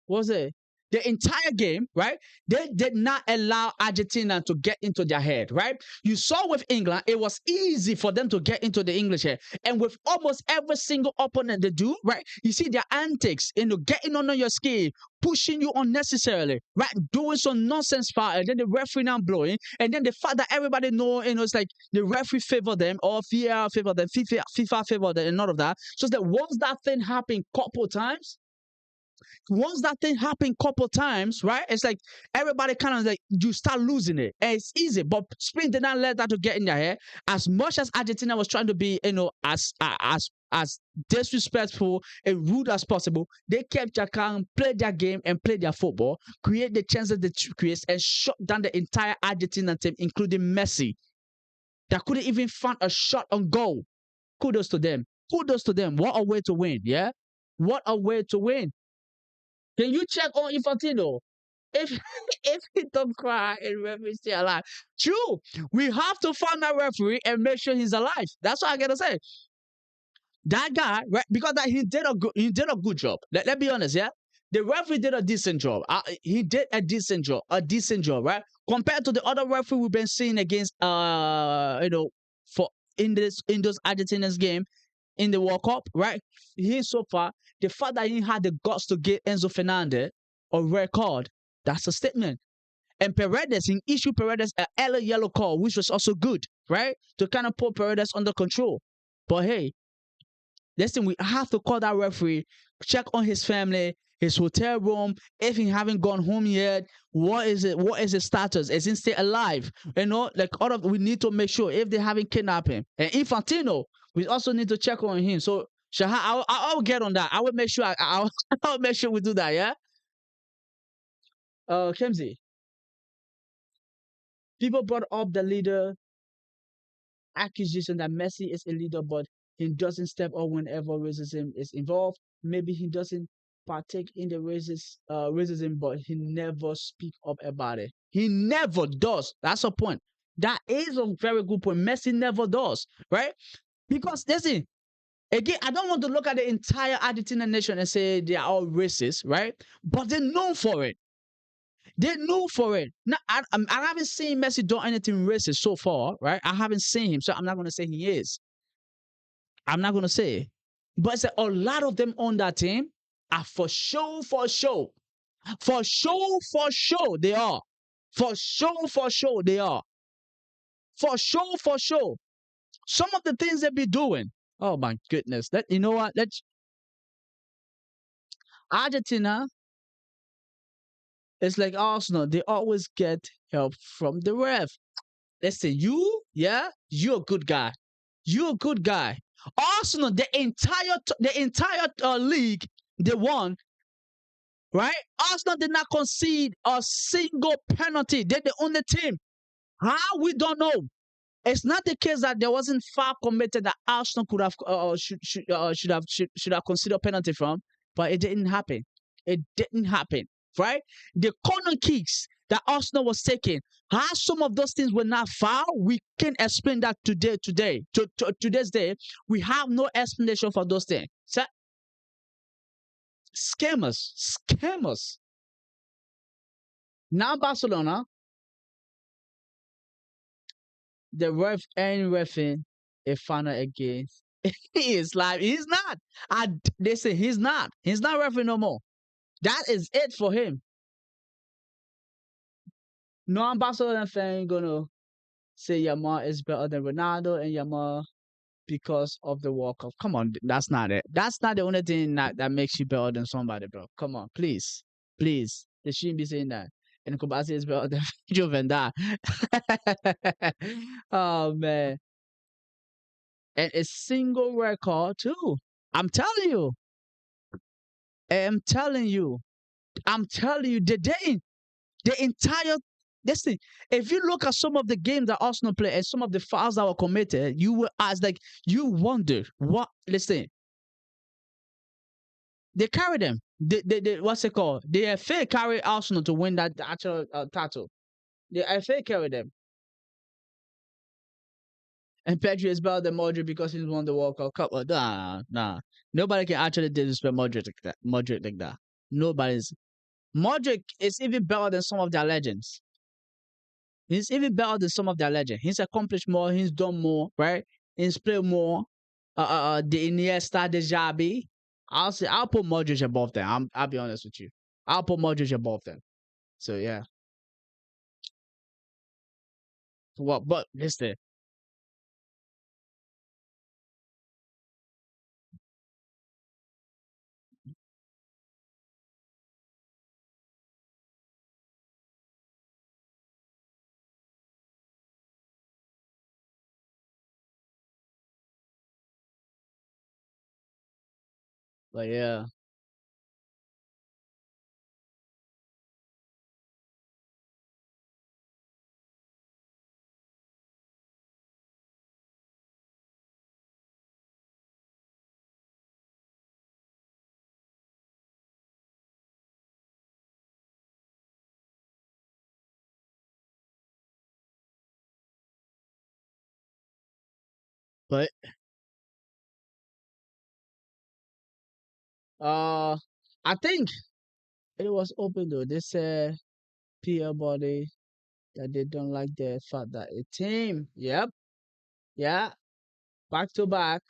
was it? the entire game, right? They did not allow Argentina to get into their head, right? You saw with England, it was easy for them to get into the English head. And with almost every single opponent they do, right? You see their antics, getting under your skin, pushing you unnecessarily, right? Doing some nonsense foul, and then the referee now blowing, and then the fact that everybody know, it's like the referee favor them or FIFA favor them, FIFA favor them, and none of that. So that once that thing happened couple times, couple times, right? It's like everybody kind of like you start losing it. And it's easy, but Spain did not let that to get in their head. As much as Argentina was trying to be, as disrespectful and rude as possible, they kept their calm, played their game, and played their football, create the chances they create, and shut down the entire Argentina team, including Messi, that couldn't even find a shot on goal. Kudos to them. Kudos to them. What a way to win, yeah? What a way to win. Can you check on Infantino? If if he don't cry and referee stay alive. True. We have to find that referee and make sure he's alive. That's what I gotta say. That guy, right? Because that he did a good job. Let be honest, yeah. The referee did a decent job. He did a decent job, right? Compared to the other referee we've been seeing against, for in those Argentina's game in the World Cup, right? He so far, the fact that he had the guts to get Enzo Fernandez a red card, that's a statement. And Paredes, he issued Paredes a early yellow card, which was also good, right? To kind of put Paredes under control. But hey, listen, we have to call that referee, check on his family, his hotel room. If he haven't gone home yet, what is it? What is his status? Is he still alive? We need to make sure if they haven't kidnapped him. And Infantino, we also need to check on him. So Shaha, I'll get on that. I will make sure I'll make sure we do that. Yeah. Kemsey, people brought up the leader accusation that Messi is a leader, but he doesn't step up whenever racism is involved. Maybe he doesn't partake in the racism, but he never speak up about it. He never does. That's a point. That is a very good point. Messi never does, right? Because listen, again, I don't want to look at the entire Argentina nation and say they are all racist, right? But they're known for it. They're known for it. Now, I haven't seen Messi do anything racist so far, right? I haven't seen him, so I'm not going to say he is. I'm not going to say. But it's a lot of them on that team are for show. For show, they are. For show, they are. For show. Some of the things they be doing. Oh my goodness. You know what? Argentina, it's like Arsenal. They always get help from the ref. Listen, you're a good guy. You're a good guy. Arsenal, the entire league, they won, right? Arsenal did not concede a single penalty. They're the only team. How? We don't know. It's not the case that there wasn't foul committed that Arsenal could have should have considered penalty from, but it didn't happen. It didn't happen, right? The corner kicks that Arsenal was taking, how some of those things were not foul, we can explain that today's day. We have no explanation for those things. So, scammers. Now Barcelona, the ref ain't refing a final against. He is live. He's not. They say he's not. He's not refing no more. That is it for him. No Barcelona fan gonna say Yamal is better than Ronaldo and Yamal because of the World Cup. Come on, that's not it. That's not the only thing that makes you better than somebody, bro. Come on, please. They shouldn't be saying that. And Kubasi is better than Juventus. Oh man. And a single record too. I'm telling you. The entire listen, if you look at some of the games that Arsenal play and some of the fouls that were committed, you will ask, like, you wonder what. Listen, they carry them. They what's it called? The FA carry Arsenal to win that actual title. The FA carry them. And Pedri is better than Modric because he's won the World Cup. Nah. Nobody can actually disrespect Modric like that. Nobody's. Modric is even better than some of their legends. He's even better than some of their legends. He's accomplished more. He's done more, right? He's played more. The Iniesta, the Xabi. I'll put Modric above them. I'll be honest with you. I'll put Modric above them. So yeah. What? But listen. But yeah. But uh, I think it was open though. They said Pierre body that they don't like the fact that a team. Yep. Yeah. Back to back.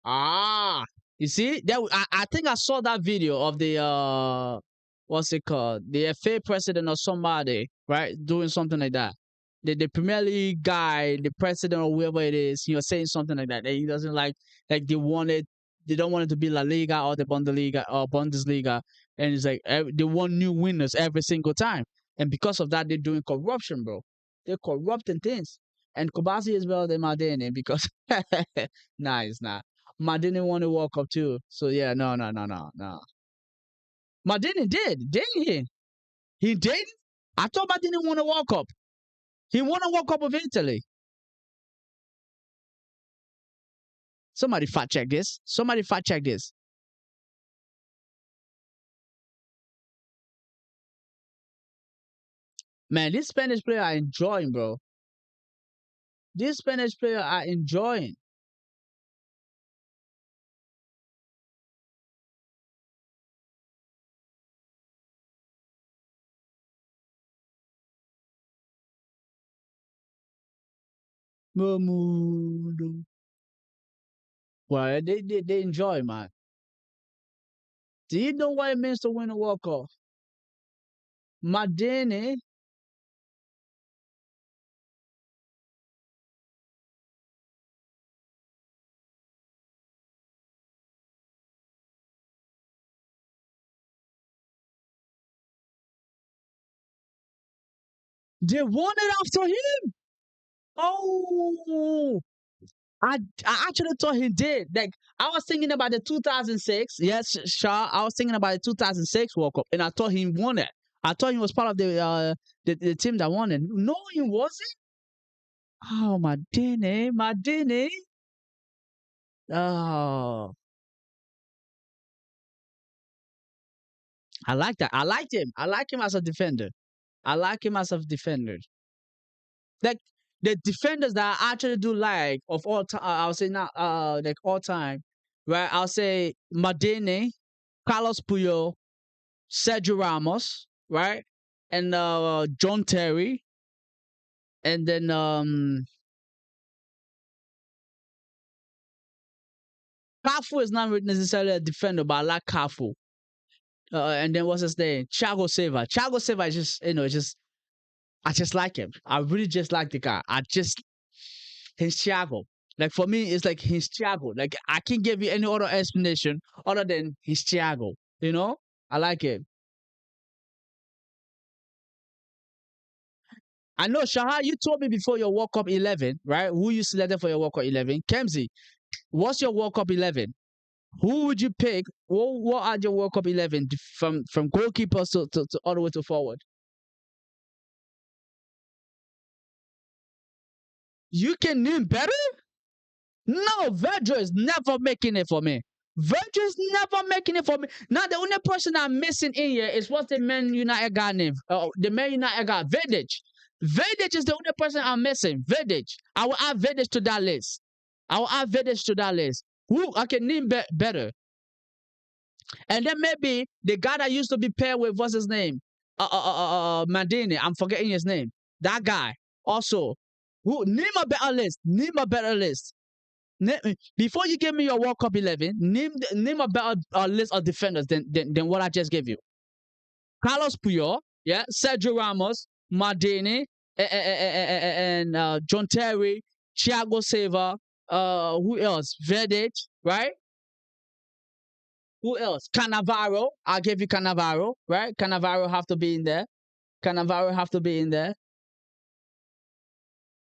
Ah, you see that I think I saw that video of the what's it called, the FA president or somebody, right, doing something like that. The Premier League guy, the president or whoever it is, saying something like that. That he doesn't like they don't want it to be La Liga or the Bundesliga, and it's like they want new winners every single time, and because of that they're doing corruption, bro. They're corrupting things, and Kobasi is better than Madene because nah, it's not. Madini won the World Cup too. So yeah, no, no, no, no, no. Madini didn't he? He did. I thought Madini won the World Cup. He won a World Cup of Italy. Somebody fact check this. Somebody fact check this. Man, this Spanish player are enjoying, bro. This Spanish player are enjoying. Well, they enjoy, man. Do you know what it means to win a World Cup? Madini, they won it after him. Oh, I actually thought he did. Like I was thinking about the 2006. Yes, Shaw. I was thinking about the 2006 World Cup, and I thought he won it. I thought he was part of the team that won it. No, he wasn't. Oh my Dini, my Dini. Oh, I like that. I liked him. I like him as a defender. I like him as a defender. Like the defenders that I actually do like of all time. I'll say not like all time. Right. I'll say Madini, Carlos Puyol, Sergio Ramos, right? And John Terry, and then Cafu is not necessarily a defender, but I like Cafu. And then what's his name? Thiago Silva. Thiago Silva is just just I just like him. I really just like the guy. He's Thiago. Like for me, it's like he's Thiago. Like I can't give you any other explanation other than he's Thiago. You know, I like him. I know, Shahar, you told me before your World Cup 11, right? Who you selected for your World Cup 11? Kemsey, what's your World Cup 11? Who would you pick? What are your World Cup 11 from goalkeepers to all the way to forward? You can name better? No, Virgil is never making it for me. Virgil is never making it for me. Now the only person I'm missing in here is what's the Man United guy name? The Man United guy, Vidic. Vidic is the only person I'm missing. Vidic. I will add Vidic to that list. I will add Vidic to that list. Who I can name better? And then maybe the guy that used to be paired with what's his name? Mandini. I'm forgetting his name. That guy also. Who name a better list? Name a better list. Before you give me your World Cup 11, name a better list of defenders than what I just gave you. Carlos Puyol, yeah, Sergio Ramos, Maldini, and John Terry, Thiago Silva, who else? Vidic, right? Who else? Cannavaro. I'll give you Cannavaro, right? Cannavaro have to be in there. Cannavaro have to be in there.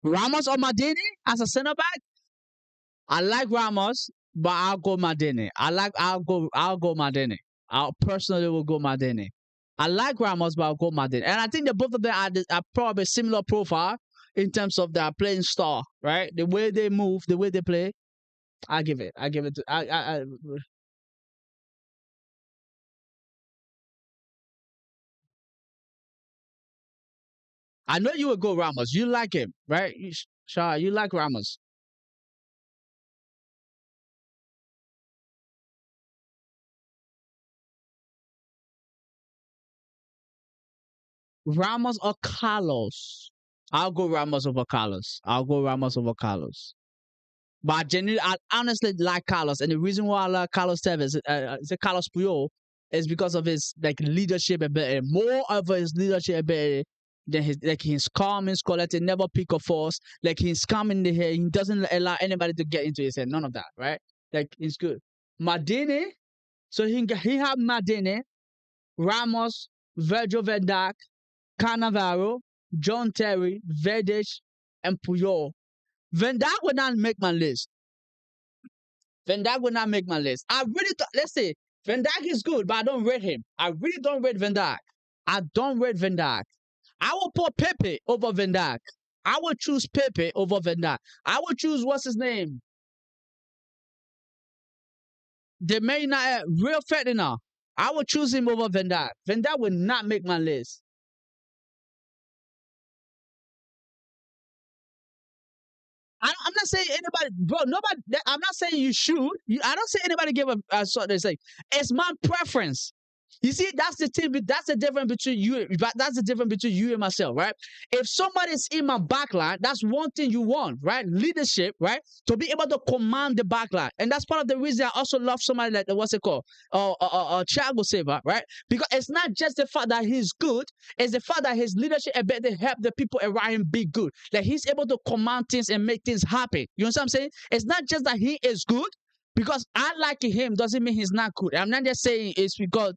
Ramos or Maldini as a center back? I like Ramos, but I'll go Maldini. I'll go Maldini. I personally will go Maldini. I like Ramos, but I'll go Maldini. And I think that both of them are probably similar profile in terms of their playing style, right? The way they move, the way they play. I give it to I know you would go Ramos. You like him, right? Shah, you like Ramos. Ramos or Carlos? I'll go Ramos over Carlos. I'll go Ramos over Carlos. But I honestly like Carlos, and the reason why I like Carlos Tevez, Carlos Puyol, is because of his like leadership ability. More of his leadership ability than he's calm, he's collected, never pick a force. Like he's calm in the head. He doesn't allow anybody to get into his head. None of that, right? Like he's good. Maldini, so he have Maldini, Ramos, Virgil van Dijk, Cannavaro, John Terry, Vidic, and Puyol. Van Dijk would not make my list. Van Dijk would not make my list. I really let's say Van Dijk is good, but I don't rate him. I really don't rate Van Dijk. I don't rate Van Dijk. I will put Pepe over Van Dijk. I would choose Pepe over Van Dijk. I would choose what's his name? The Man United Real Ferdinand. I would choose him over Van Dijk. Van Dijk would not make my list. I'm not saying anybody, bro. Nobody. I'm not saying you should. I don't say anybody give a sort. They say it's my preference. You see, that's the thing. That's the difference between you. That's the difference between you and myself, right? If somebody's in my backline, that's one thing you want, right? Leadership, right? To be able to command the backline, and that's part of the reason I also love somebody like what's it called, Thiago Silva, right? Because it's not just the fact that he's good; it's the fact that his leadership ability help the people around him be good. Like he's able to command things and make things happen. You know what I'm saying? It's not just that he is good. Because I like him doesn't mean he's not good. I'm not just saying it's because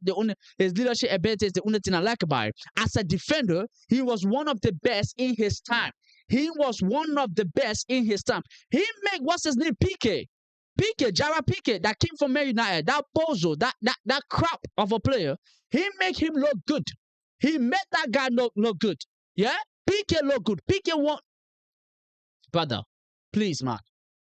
his leadership ability is the only thing I like about him. As a defender, he was one of the best in his time. He was one of the best in his time. He made what's his name? Jara Piqué, that came from Man United, that bozo, that crap of a player. He made him look good. He made that guy look good. Yeah? Piqué look good. Piqué won. Brother, please, man.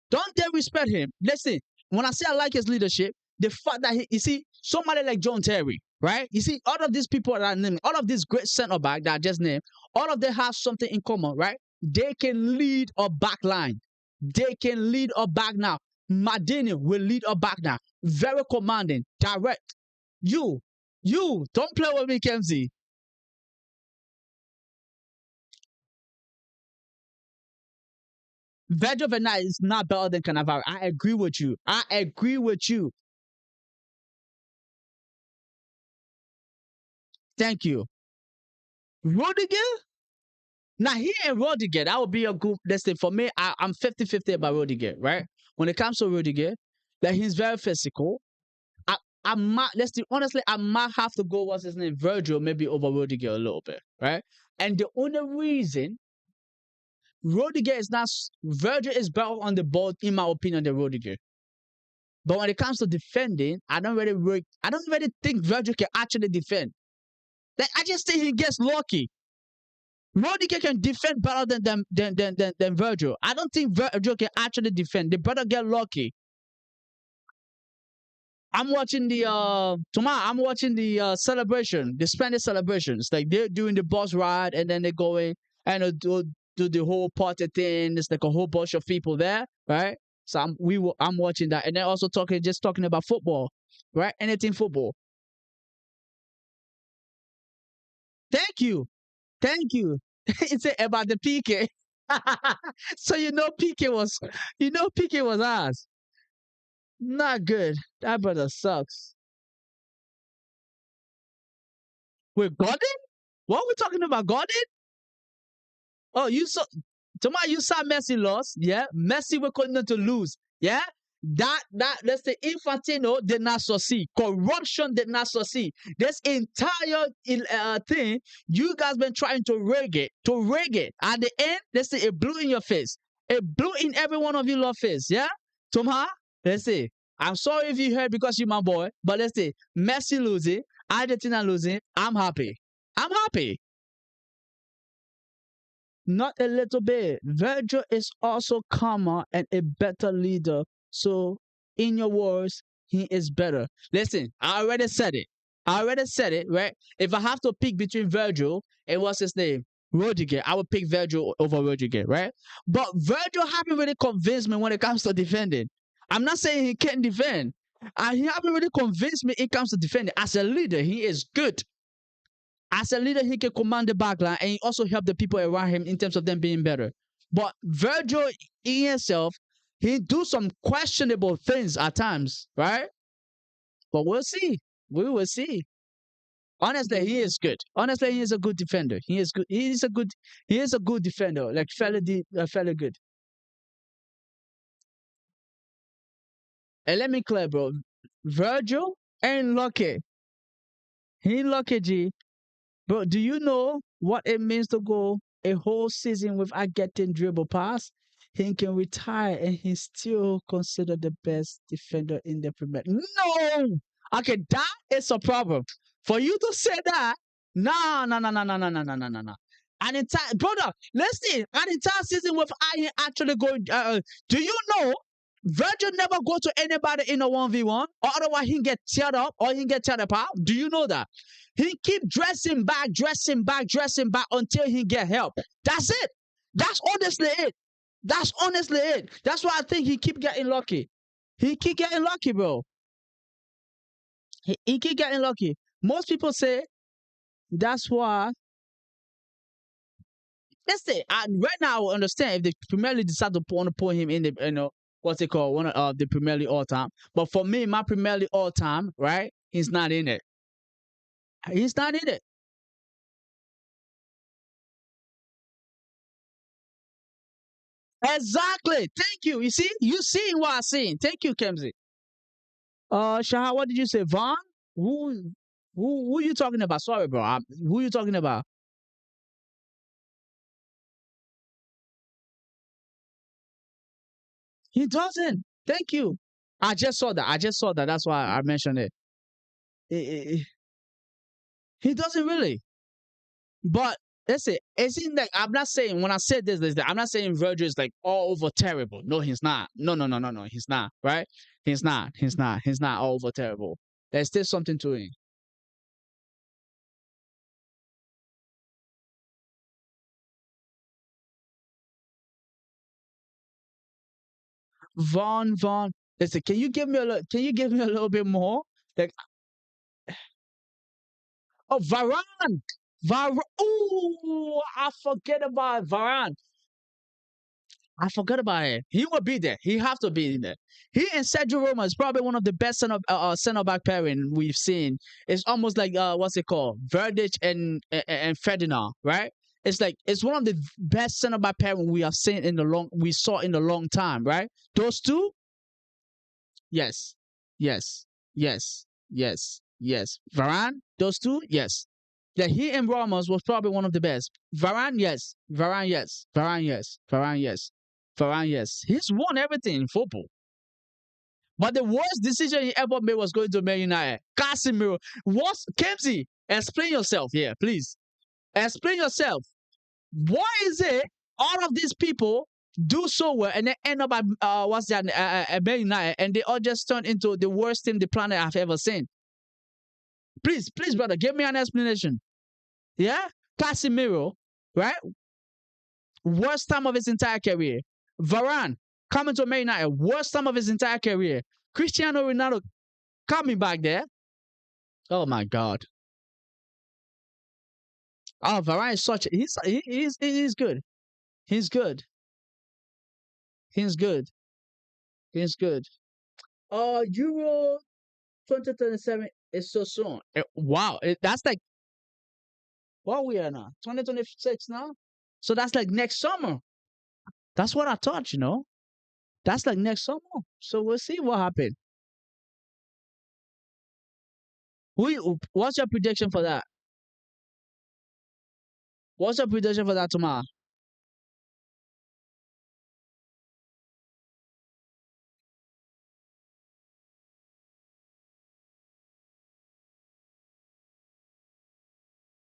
Don't disrespect him. Listen, when I say I like his leadership, the fact that you see somebody like John Terry, right? You see, all of these people that I named, all of these great center back that I just named, all of them have something in common, right? They can lead a back line. They can lead a back now. Maldini will lead a back now. Very commanding, direct. You don't play with me, Kemsey. Virgil van Dijk is not better than Cannavaro. I agree with you. I agree with you. Thank you. Rudiger? Now, he and Rudiger, that would be a good, let's say, for me, I'm 50-50 about Rudiger, right? When it comes to Rudiger, that he's very physical. I might, let's see, honestly, I might have to go, what's his name, Virgil, maybe over Rudiger a little bit, right? And the only reason Rudiger is not, Virgil is better on the ball, in my opinion, than Rudiger. But when it comes to defending, I don't really think Virgil can actually defend. Like, I just think he gets lucky. Rudiger can defend better than Virgil. I don't think Virgil can actually defend. They better get lucky. I'm watching the tomorrow. I'm watching the celebration, the Spanish celebrations. Like they're doing the bus ride, and then they're going and do the whole party thing. It's like a whole bunch of people there, right? So I'm watching that, and then also talking about football, right? Anything football. Thank you, thank you. It's about the PK. So PK was ours. Not good. That brother sucks. Wait, Gordon? What we talking about, Gordon? Oh, tomorrow you saw Messi lost, yeah. Messi will continue to lose, yeah. That let's say Infantino did not succeed. Corruption did not succeed. This entire thing, you guys been trying to rig it, At the end, let's say it blew in your face. It blew in every one of you lot face, yeah. Tomorrow, let's say. I'm sorry if you heard because you're my boy, but let's say Messi losing, Argentina losing. I'm happy. I'm happy. Not a little bit. Virgil is also calmer and a better leader. So, in your words, he is better. Listen, I already said it. Right? If I have to pick between Virgil and what's his name? Rodri, I would pick Virgil over Rodri, right? But Virgil haven't really convinced me when it comes to defending. I'm not saying he can't defend. He haven't really convinced me it comes to defending. As a leader, he is good. As a leader, he can command the backline and he also help the people around him in terms of them being better. But Virgil in himself, he do some questionable things at times, right? But we'll see. We will see. Honestly, he is good. Honestly, he is a good defender. He is good. He is a good defender. Like fella good. And let me clear, bro. Virgil ain't lucky. He ain't lucky, G. Bro, do you know what it means to go a whole season without getting dribble pass? He can retire and he's still considered the best defender in the Premier. No! Okay, that is a problem. For you to say that, no, no, no, no, no, no, no, no, no, no, no. An entire brother, let's see, an entire season without him actually going. Do you know Virgil never go to anybody in a 1v1, or otherwise he get teared up or he get teared apart? Do you know that? He keep dressing back until he get help. That's it. That's honestly it. That's why I think he keep getting lucky. He keep getting lucky, bro. He keep getting lucky. Most people say that's why. Let's say right now I will understand if the Premier League decide to want to put him in the what's it called, one of the Premier League all time. But for me, my Premier League all time, right? He's not in it. He's not in it. Exactly. Thank you. You see what I'm saying. Thank you, Kemsey. Shah, what did you say? Vaughn? Who who you talking about? Sorry, bro. Who you talking about? He doesn't. Thank you. I just saw that. That's why I mentioned it. Eh, he doesn't really. But let's say it seems like I'm not saying when I said this, I'm not saying Virgil is like all over terrible. No, he's not. No, no, no, no, no. He's not. Right? He's not. He's not all over terrible. There's still something to him. Vaughn. Listen, can you give me a little? Can you give me a little bit more? Like, oh, Varane. Oh, I forget about Varane. I forgot about it. He will be there. He have to be in there. He and Sergio Roma is probably one of the best center back pairing we've seen. It's almost like what's it called, Verdic and Ferdinand, right? It's like it's one of the best center back pairing we have seen we saw in a long time, right? Those two, yes, yes, yes. Varane, those two, yes. Yeah, he and Ramos was probably one of the best. Varane, yes. Varane, yes. He's won everything in football. But the worst decision he ever made was going to Man United. Casemiro. What? Kemsey, explain yourself here, please. Explain yourself. Why is it all of these people do so well and they end up at Man United and they all just turn into the worst team the planet I've ever seen? Please, brother, give me an explanation. Yeah? Casemiro, right? Worst time of his entire career. Varane, coming to Man United, worst time of his entire career. Cristiano Ronaldo coming back there. Oh my God. Oh, Varane is such. He's good. He's good. He's good. He's good. Euro 2027 is so soon. Wow, that's like what we are now. 2026 now. So that's like next summer. That's what I thought. That's like next summer. So we'll see what happens. What's your prediction for that? What's your prediction for that tomorrow?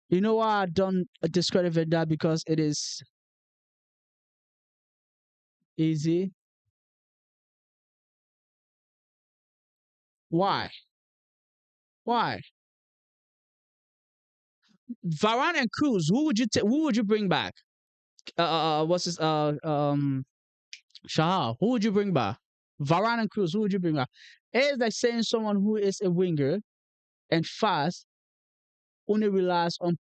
You know why I don't discredit that because it is easy. Why? Why? Varane and Cruz. Who would you bring back? What's his? Shah. Who would you bring back? Varane and Cruz. Who would you bring back? It is like saying someone who is a winger and fast only relies on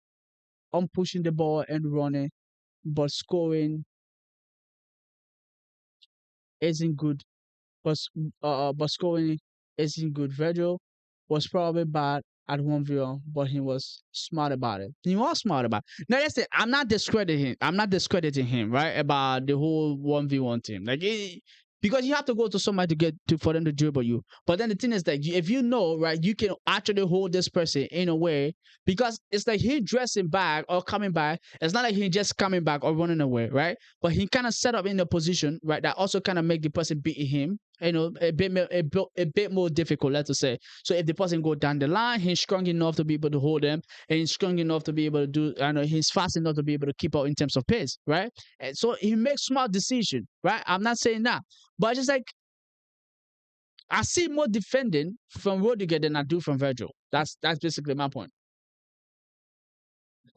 pushing the ball and running, but scoring isn't good. But scoring isn't good. Virgil was probably bad at 1v1, but he was smart about it. He was smart about it. Now listen, I'm not discrediting him. I'm not discrediting him, right? About the whole 1v1 team. Because you have to go to somebody to get to for them to dribble you. But then the thing is that if you know, right, you can actually hold this person in a way because it's like he dressing back or coming back. It's not like he just coming back or running away, right? But he kind of set up in a position, right, that also kind of make the person beat him, a bit more difficult, let's just say. So if the person go down the line, he's strong enough to be able to hold them, and he's strong enough to be able to do. I know he's fast enough to be able to keep up in terms of pace, right? And so he makes smart decision, right? I'm not saying that, but just like I see more defending from Rodri than I do from Virgil. That's basically my point.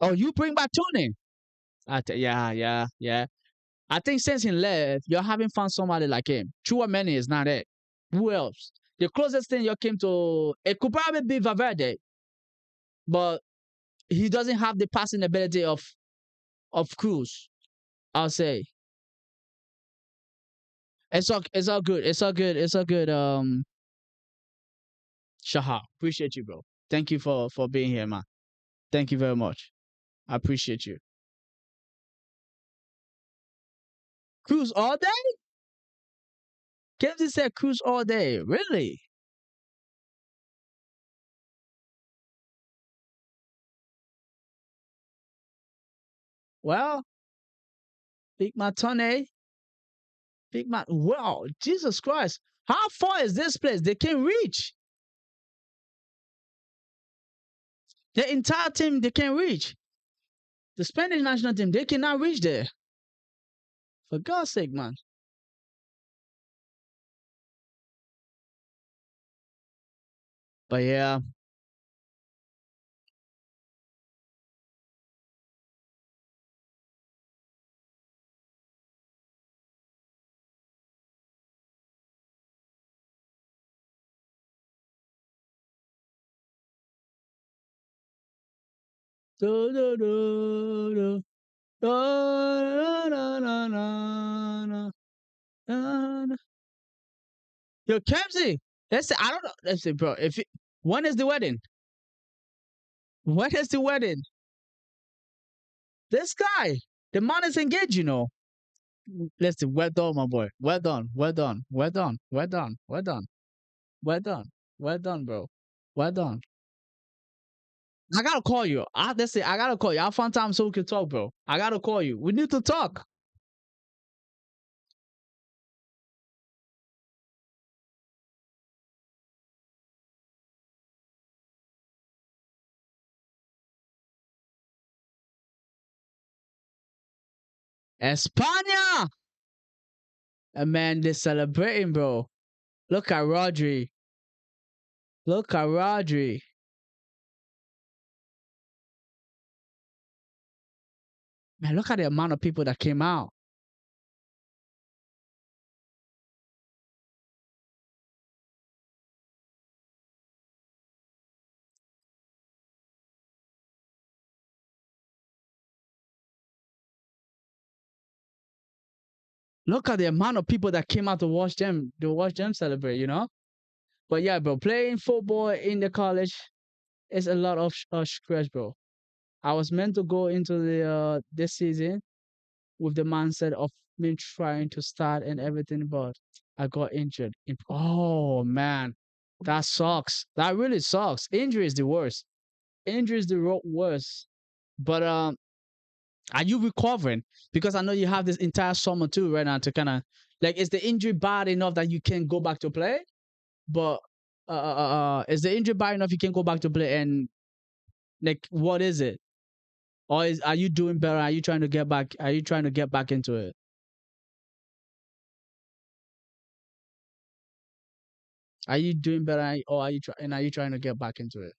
Oh, you bring back Tony? Yeah, yeah, yeah. I think since he left, you haven't found somebody like him. Chouameni is not it. Who else? The closest thing you came to, it could probably be Valverde, but he doesn't have the passing ability of Cruz. I'll say it's all good. It's all good. It's all good. Shahar, appreciate you, bro. Thank you for being here, man. Thank you very much. I appreciate you. Cruz all day? Kelsey said Cruz all day. Really? Well, Big Matone. Big Mat. Wow, Jesus Christ. How far is this place? They can reach. The entire team, they can reach. The Spanish national team, they cannot reach there. For God's sake, man. But yeah. Do, do, do, do. Da, da, da, da, da, da, da. Yo, Kemsey. I don't know. Let's say, bro. When is the wedding? When is the wedding? This guy, the man is engaged. Listen, well done, my boy. Well done. Well done. Well done. Well done. Well done. Well done. Well done, bro. Well done. I gotta call you. Let's say I gotta call you. I'll find time so we can talk, bro. I gotta call you. We need to talk. España! And man, they're celebrating, bro. Look at Rodri. Look at Rodri. Man, look at the amount of people that came out. Look at the amount of people that came out to watch them celebrate, you know? But yeah, bro, playing football in the college is a lot of stress, bro. I was meant to go into the this season with the mindset of me trying to start and everything, but I got injured. Oh man, that sucks. That really sucks. Injury is the worst. Injury is the worst. But are you recovering? Because I know you have this entire summer too right now to kind of like, is the injury bad enough that you can go back to play? But is the injury bad enough you can go back to play? And like, what is it? Or are you doing better? Are you trying to get back? Are you trying to get back into it? Are you doing better, or are you trying to get back into it?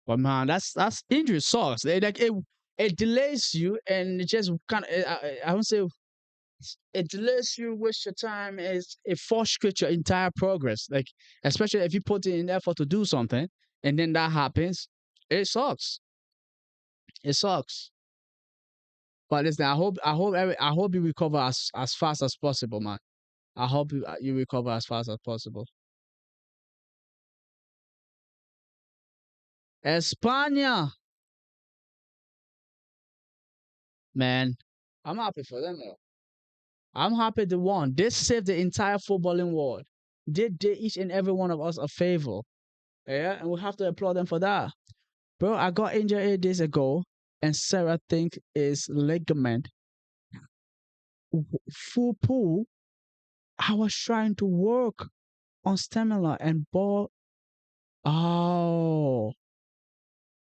But man, that's injury sucks. It delays you, and it just kind of I won't say it delays you, waste your time. It frustrates your entire progress. Like, especially if you put in effort to do something, and then that happens, it sucks. It sucks. But listen, I hope you recover as fast as possible, man. I hope you recover as fast as possible. España, man, I'm happy for them, though. I'm happy they won. They saved the entire footballing world. They did each and every one of us a favor. Yeah, and we have to applaud them for that. Bro, I got injured 8 days ago, and Sarah think is ligament. Full pull. I was trying to work on stamina and ball. Oh,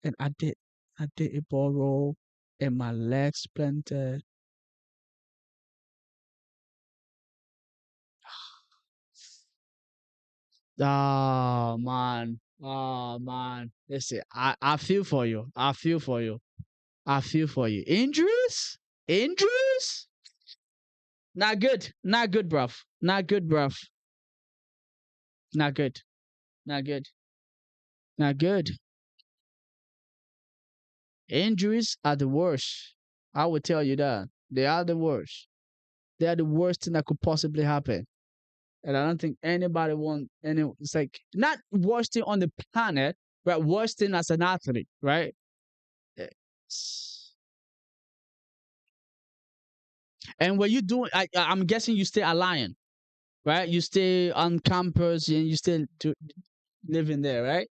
and I did a ball roll, and my legs planted. Oh man. Oh man. Listen, I feel for you. I feel for you. I feel for you. Injuries? Injuries? Not good. Not good, bruv. Not good, bruv. Not good. Not good. Not good. Injuries are the worst. I will tell you that. They are the worst. They are the worst thing that could possibly happen. And I don't think anybody want any, it's like not worst thing on the planet, but worst thing as an athlete, right? Yes. And when you doing, I'm guessing you stay aligned, right? You stay on campus and you still living there, right?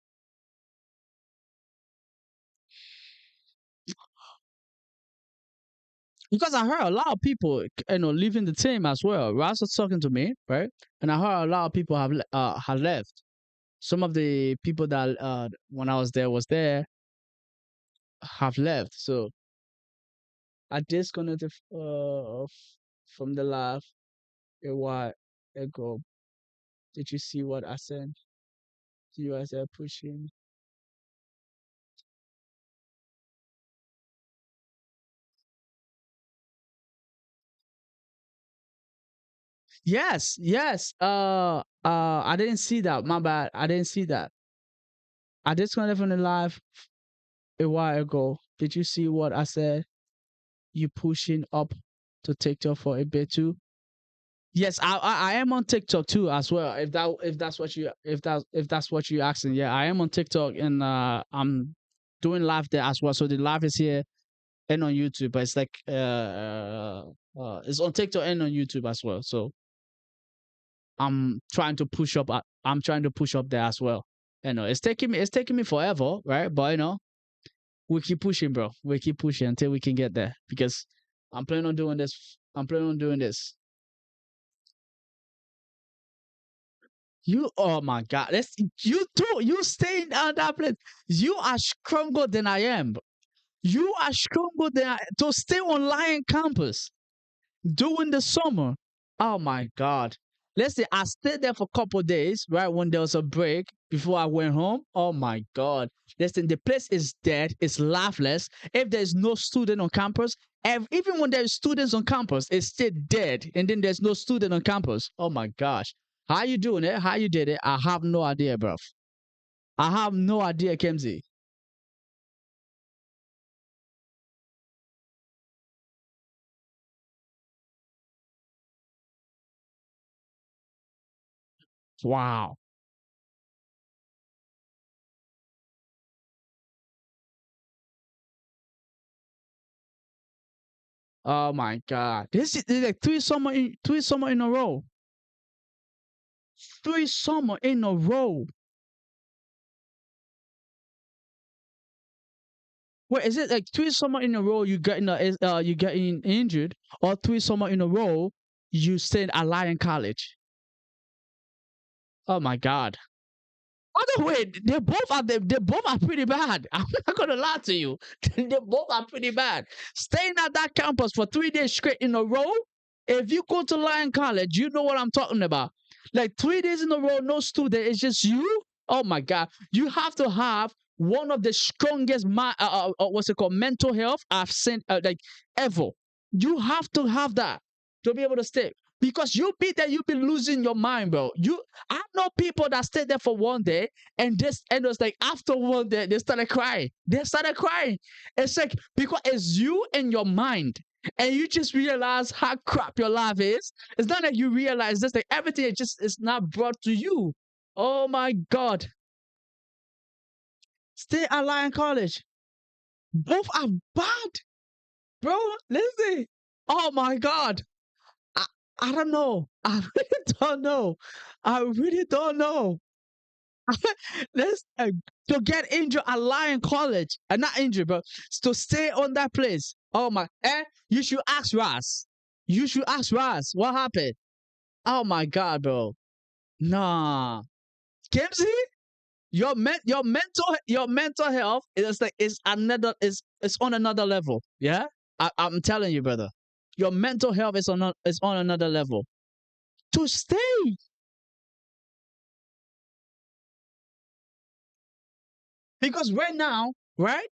Because I heard a lot of people, leaving the team as well. Ross was talking to me, right? And I heard a lot of people have left. Some of the people that when I was there have left. So I disconnected from the live a while ago. Did you see what I sent to you as a pushing? Yes, yes. I didn't see that. My bad. I didn't see that. I disconnected from the live a while ago. Did you see what I said? You pushing up to TikTok for a bit too? Yes, I am on TikTok too as well. If that's what you're asking, yeah, I am on TikTok and I'm doing live there as well. So the live is here and on YouTube, but it's like it's on TikTok and on YouTube as well. So I'm trying to push up. I'm trying to push up there as well. It's taking me forever, right? But we keep pushing, bro. We keep pushing until we can get there because I'm planning on doing this. I'm planning on doing this. Oh my God, you too. You staying on that place. You are stronger than I am. You are stronger than to stay on Lion campus during the summer. Oh my God. Let's say I stayed there for a couple of days, right? When there was a break before I went home. Oh my God. Listen, the place is dead. It's lifeless. If there's no student on campus, even when there's students on campus, it's still dead. And then there's no student on campus. Oh my gosh. How you doing it? How you did it? I have no idea, bro. I have no idea, Kemsey. Wow. Oh my God. This is like three summer in a row. Three summer in a row. Wait, is it like three summer in a row you getting injured, or three summer in a row you stayed alive in college? Oh my God. By the way, they both are pretty bad. I'm not gonna lie to you. They both are pretty bad. Staying at that campus for 3 days straight in a row. If you go to Lyon College, you know what I'm talking about. Like 3 days in a row, no student. It's just you. Oh my God. You have to have one of the strongest what's it called, mental health I've seen like ever. You have to have that to be able to stay. Because you be there, you be losing your mind, bro. I know people that stayed there for 1 day, and it was like after 1 day they started crying. They started crying. It's like because it's you and your mind, and you just realize how crap your life is. It's not like you realize this, like everything is just is not brought to you. Oh my God. Stay alive in college. Both are bad, bro. Listen. Oh my God. I, I don't know. I really don't know. I really don't know. Let's to get injured at Lion College, and not injured, but to stay on that place. Oh my! You should ask Ras. You should ask Ras what happened. Oh my God, bro. Nah, Kimsey, your mental health is like is on another level. Yeah, I'm telling you, brother. Your mental health is on another level. To stay, because right now, right?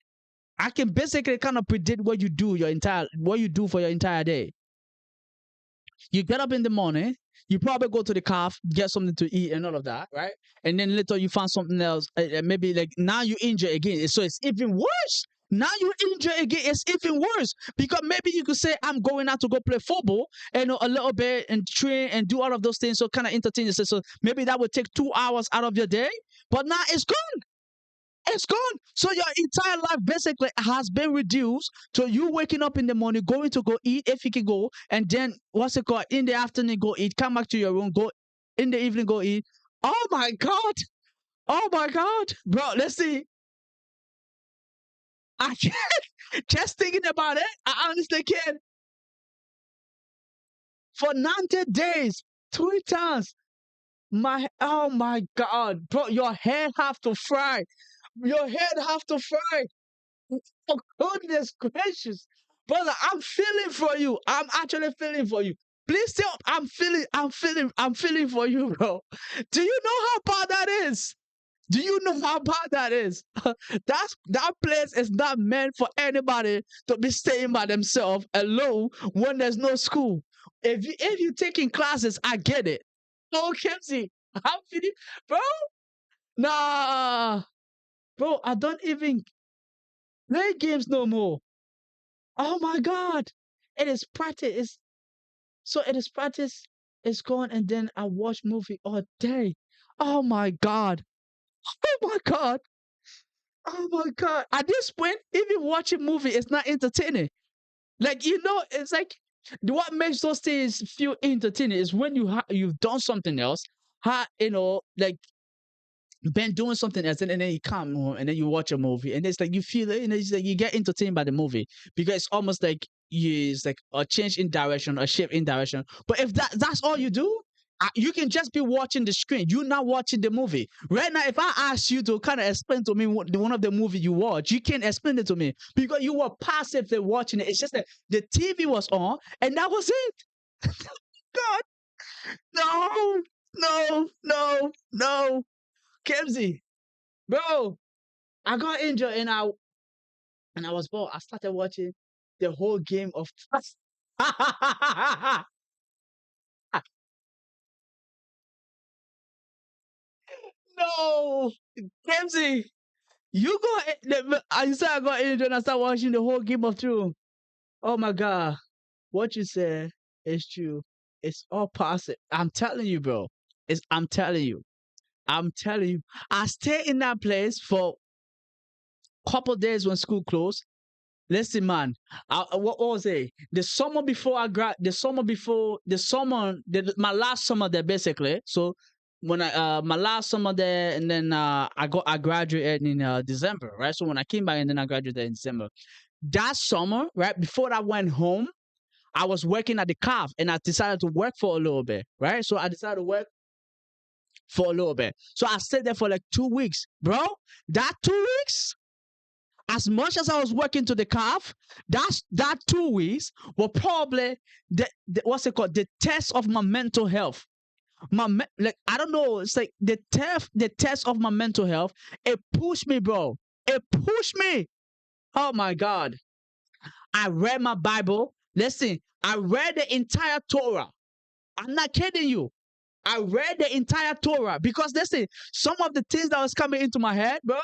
I can basically kind of predict what you do for your entire day. You get up in the morning, you probably go to the calf, get something to eat and all of that, right? And then later you find something else, maybe like now you injure again, so it's even worse. Now you injure again, it's even worse because maybe you could say I'm going out to go play football and a little bit and train and do all of those things, so kind of entertain yourself. So maybe that would take 2 hours out of your day, but now it's gone. It's gone. So your entire life basically has been reduced to you waking up in the morning, going to go eat if you can go, and then what's it called, in the afternoon go eat, come back to your room, go in the evening go eat. Oh my God. Oh my God. Bro, let's see. I can't just thinking about it. I honestly can't. For 90 days, 3 times. Oh my God. Bro, your head have to fry. Your head have to fry. For goodness gracious, brother, I'm feeling for you. I'm actually feeling for you. Please tell. I'm feeling for you, bro. Do you know how bad that is? Do you know how bad that is? That place is not meant for anybody to be staying by themselves alone when there's no school. If you taking classes, I get it. No, Kimsey, I'm feeling, bro. Nah, bro, I don't even play games no more. Oh my God. It is practice. It is practice. It's gone, and then I watch movie all day. Oh my God. Oh my God. Oh my God. At this point, even watching movie is not entertaining. Like, it's like what makes those things feel entertaining is when you've done something else, like been doing something else, and then you come home and then you watch a movie, and it's like you feel it, it's like you get entertained by the movie because it's almost like it's like a change in direction, a shift in direction. But if that's all you do, you can just be watching the screen. You're not watching the movie. Right now, if I ask you to kind of explain to me one of the movie you watch, you can't explain it to me because you were passively watching it. It's just that the TV was on and that was it. God, no, no, no, no, Kemsey, bro. I got injured and I was bored. I started watching the whole game of no, Yo, Ramsey, you go. I said I got in and I start watching the whole Game of Thrones. Oh my god, what you said is true. It's all positive. I'm telling you, bro. It's. I'm telling you. I'm telling you. I stayed in that place for a couple days when school closed. Listen, man. What was it? The summer before I grad, the summer before the summer, my last summer there basically. So when I my last summer there, and then I graduated in December, right? So when I came back and then I graduated in December. That summer, right before I went home, I was working at the calf, and I decided to work for a little bit, right? So I decided to work for a little bit. So I stayed there for like 2 weeks, bro. That 2 weeks, as much as I was working to the calf, that 2 weeks were probably the what's it called, the test of my mental health. Like I don't know, it's like the test of my mental health. It pushed me, bro. It pushed me. Oh my god. I read my Bible. Listen, I read the entire Torah. I'm not kidding you. I read the entire Torah because listen, some of the things that was coming into my head, bro.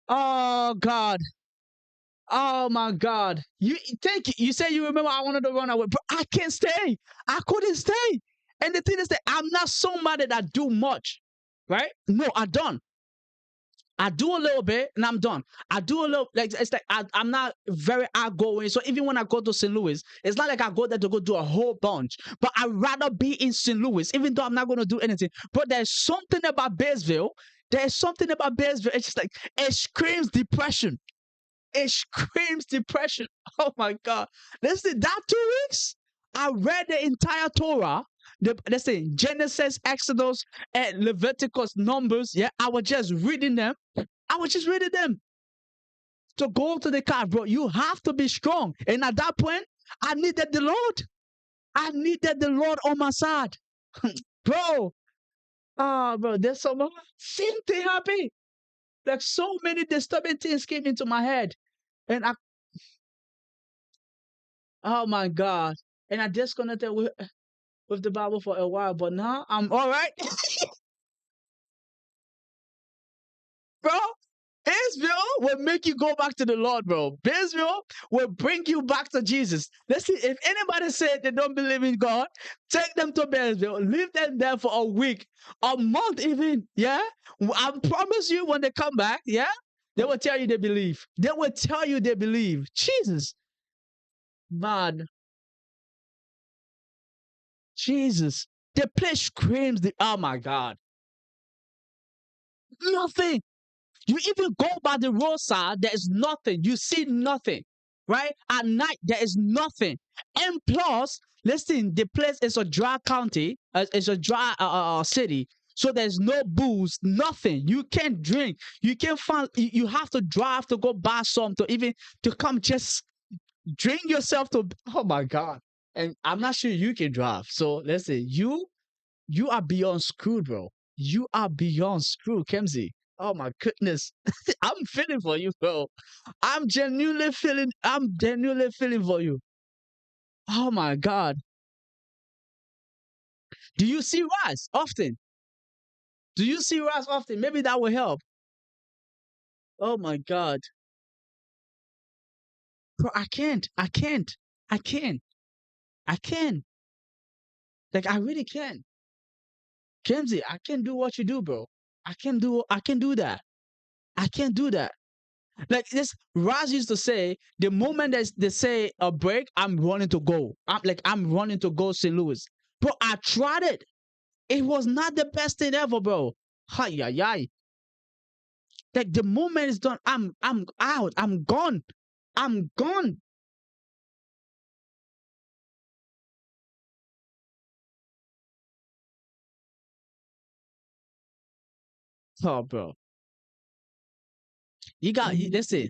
Oh God. Oh my God. You thank you. You say you remember I wanted to run away, but I can't stay. I couldn't stay. And the thing is that I'm not somebody that do much. Right? No, I don't. I do a little bit and I'm done. I do a little, like it's like I'm not very outgoing. So even when I go to St. Louis, it's not like I go there to go do a whole bunch. But I'd rather be in St. Louis, even though I'm not gonna do anything. But there's something about Baysville. There's something about Baysville. It's just like it screams depression. It screams depression. Oh my God. Listen, that 2 weeks, I read the entire Torah. Let's say Genesis, Exodus, and Leviticus, Numbers. Yeah, I was just reading them. I was just reading them to go to the car, bro. You have to be strong. And at that point, I needed the Lord. I needed the Lord on my side. Bro, bro, there's some same thing happened. Like so many disturbing things came into my head. And oh my God. And I disconnected with the Bible for a while, but now I'm all right. Bro, Israel will make you go back to the Lord, bro. Israel will bring you back to Jesus. Let's see, if anybody said they don't believe in God, take them to Israel, leave them there for a week, a month even, yeah? I promise you when they come back, yeah? They will tell you they believe. They will tell you they believe. Jesus, man, Jesus. The place screams, oh my God. Nothing. You even go by the roadside, there is nothing. You see nothing, right? At night, there is nothing. And plus, listen, the place is a dry county, it's a dry city. So there's no booze, nothing. You can't drink. You can't find, you have to drive to go buy some to even to come just drink yourself to, oh my God. And I'm not sure you can drive. So listen, you are beyond screwed, bro. You are beyond screwed, Kemsey. Oh my goodness. I'm feeling for you, bro. I'm genuinely feeling for you. Oh my God. Do you see Raz often? Do you see Raz often? Maybe that will help. Oh my God. Bro, I can't. I can't. I can't. I can. Like I really can. Kemsey, I can do what you do, bro. I can do that. I can't do that. Like this, Raz used to say, the moment they say a break, I'm running to go. I'm running to go St. Louis. Bro, I tried it. It was not the best thing ever, bro. Hi, yi, yi. Like the moment is done, I'm out. I'm gone. I'm gone. Oh, bro. Listen,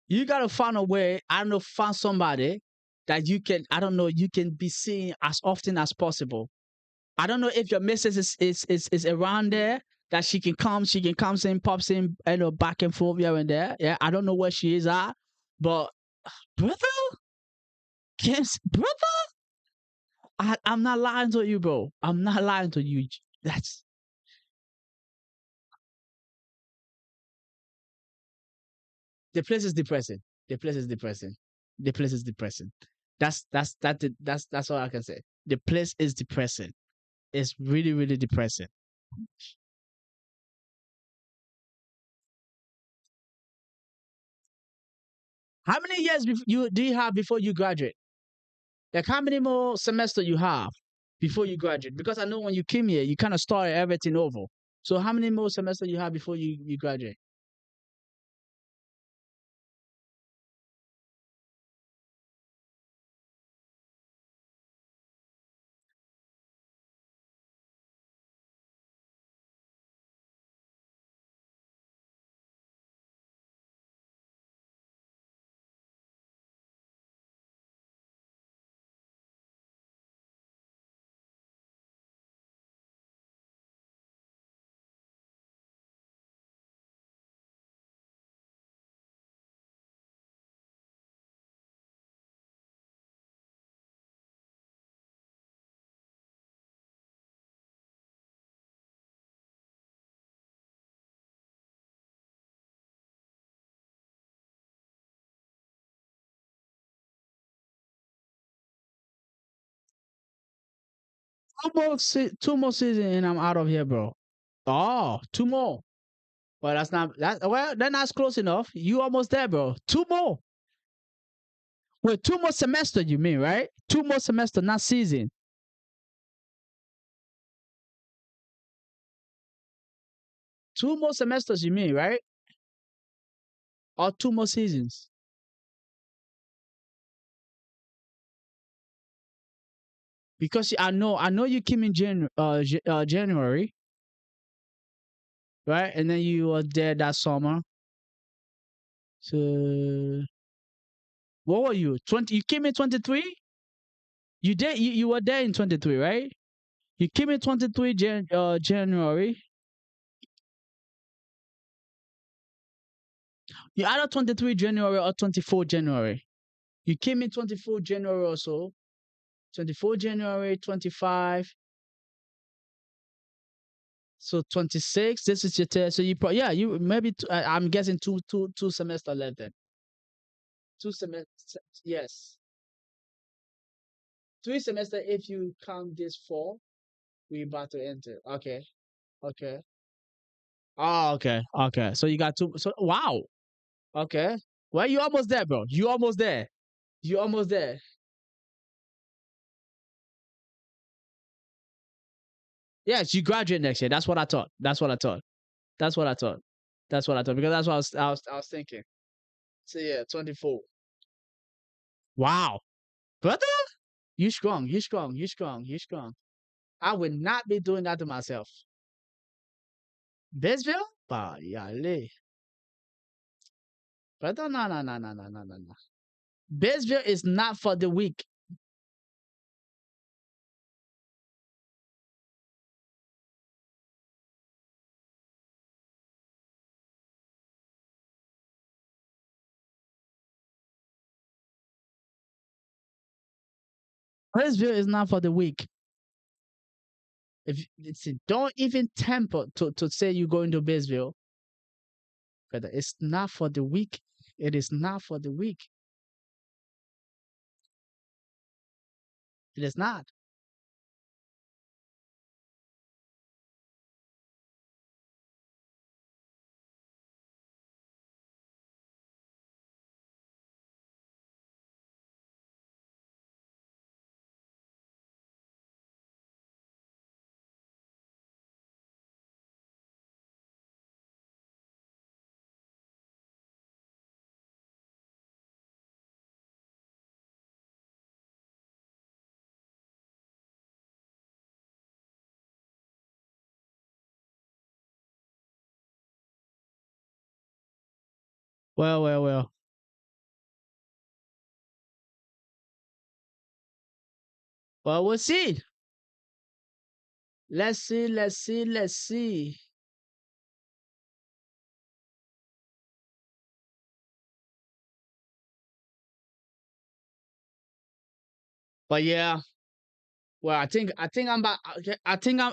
you gotta find a way. I don't know, find somebody that you can, I don't know, you can be seeing as often as possible. I don't know if your missus is around there that she can come in, pops in, back and forth here and there. Yeah, I don't know where she is at, but brother, yes, brother, I'm not lying to you, bro. I'm not lying to you. That's The place is depressing. The place is depressing. The place is depressing. That's all I can say. The place is depressing. It's really really depressing. How many years you do you have before you graduate? Like how many more semester you have before you graduate? Because I know when you came here, you kind of started everything over. So how many more semester you have before you graduate? Two more season and I'm out of here, bro. Oh, two more. Well, that's not that. Well, then that's close enough. You almost there, bro. Two more. Well, two more semester. You mean right? Two more semester, not season. Two more semesters. You mean right? Or two more seasons? Because I know you came in January, right? And then you were there that summer. So what were you? 20? You came in 23. You were there in 23, right? You came in 23 January. You either 23 January or 24 January. You came in 24 January or so. 24 January, 25. So 26. This is your test. So yeah, you maybe I'm guessing two semester left then. Two semester, yes. Three semester if you count this fall, we about to enter. Okay. Okay. Oh, okay. Okay. So you got two. So wow. Okay. Well, you almost there, bro. You almost there. You almost there. Yes, you graduate next year. That's what I thought. That's what I thought. That's what I thought. That's what I thought because that's what I was thinking. So yeah, 24. Wow, brother, you strong. You strong. You strong. You strong. I would not be doing that to myself. Bisville? Bah, yale. Brother, no, no, no, no, no, no, no, no. Bisville is not for the weak. Bisville is not for the weak. If it's don't even temper to say you go into Bisville, brother. It's not for the weak. It is not for the weak. It is not. Well, well, well. Well, we'll see. Let's see. Let's see. Let's see. But yeah, well, I think I'm about, okay, I think I'm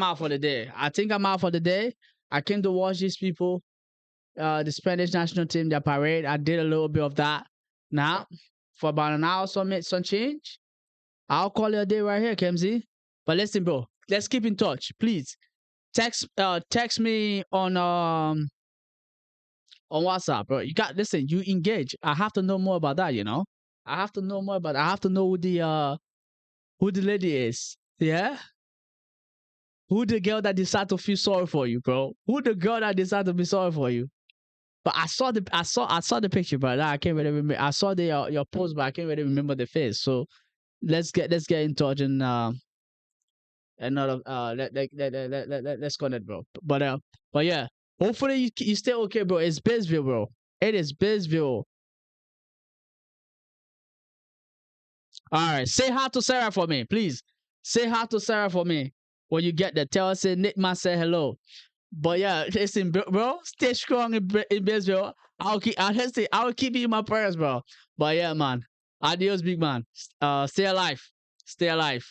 out for the day. I think I'm out for the day. I came to watch these people. the Spanish national team, their parade. I did a little bit of that. Now, for about an hour, some change. I'll call it a day right here, Kemsy. But listen, bro, let's keep in touch, please. Text me on WhatsApp, bro. You got listen. You engage. I have to know more about that. I have to know more about. I have to know who the lady is. Yeah, who the girl that decided to feel sorry for you, bro? Who the girl that decided to be sorry for you? But I saw the picture, but I can't really remember. I saw the your post, but I can't really remember the face. So let's get in touch and another let's connect, bro. But yeah, hopefully you stay okay, bro. It's Bisville, bro. It is Bisville. All right, say hi to Sarah for me, please. Say hi to Sarah for me when you get there. Tell her say Nick man say hello. But yeah, listen, bro, stay strong in Bisville. I'll keep you in my prayers, bro. But yeah, man, adios, big man. Stay alive, stay alive.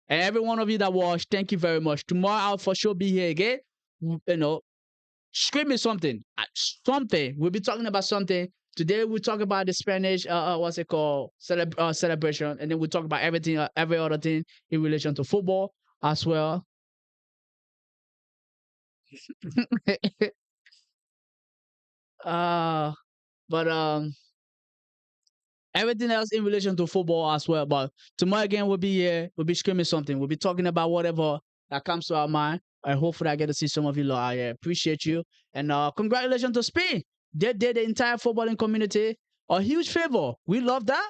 And every one of you that watch, thank you very much. Tomorrow I'll for sure be here again. You know, scream me something, something. We'll be talking about something. Today we talk about the Spanish, what's it called, celebration, and then we talk about everything, every other thing in relation to football as well. uh, but everything else in relation to football as well. But tomorrow again, we'll be here. We'll be screaming something. We'll be talking about whatever that comes to our mind. I hopefully I get to see some of you. I appreciate you and congratulations to Spain. They did the entire footballing community a huge favor. We love that.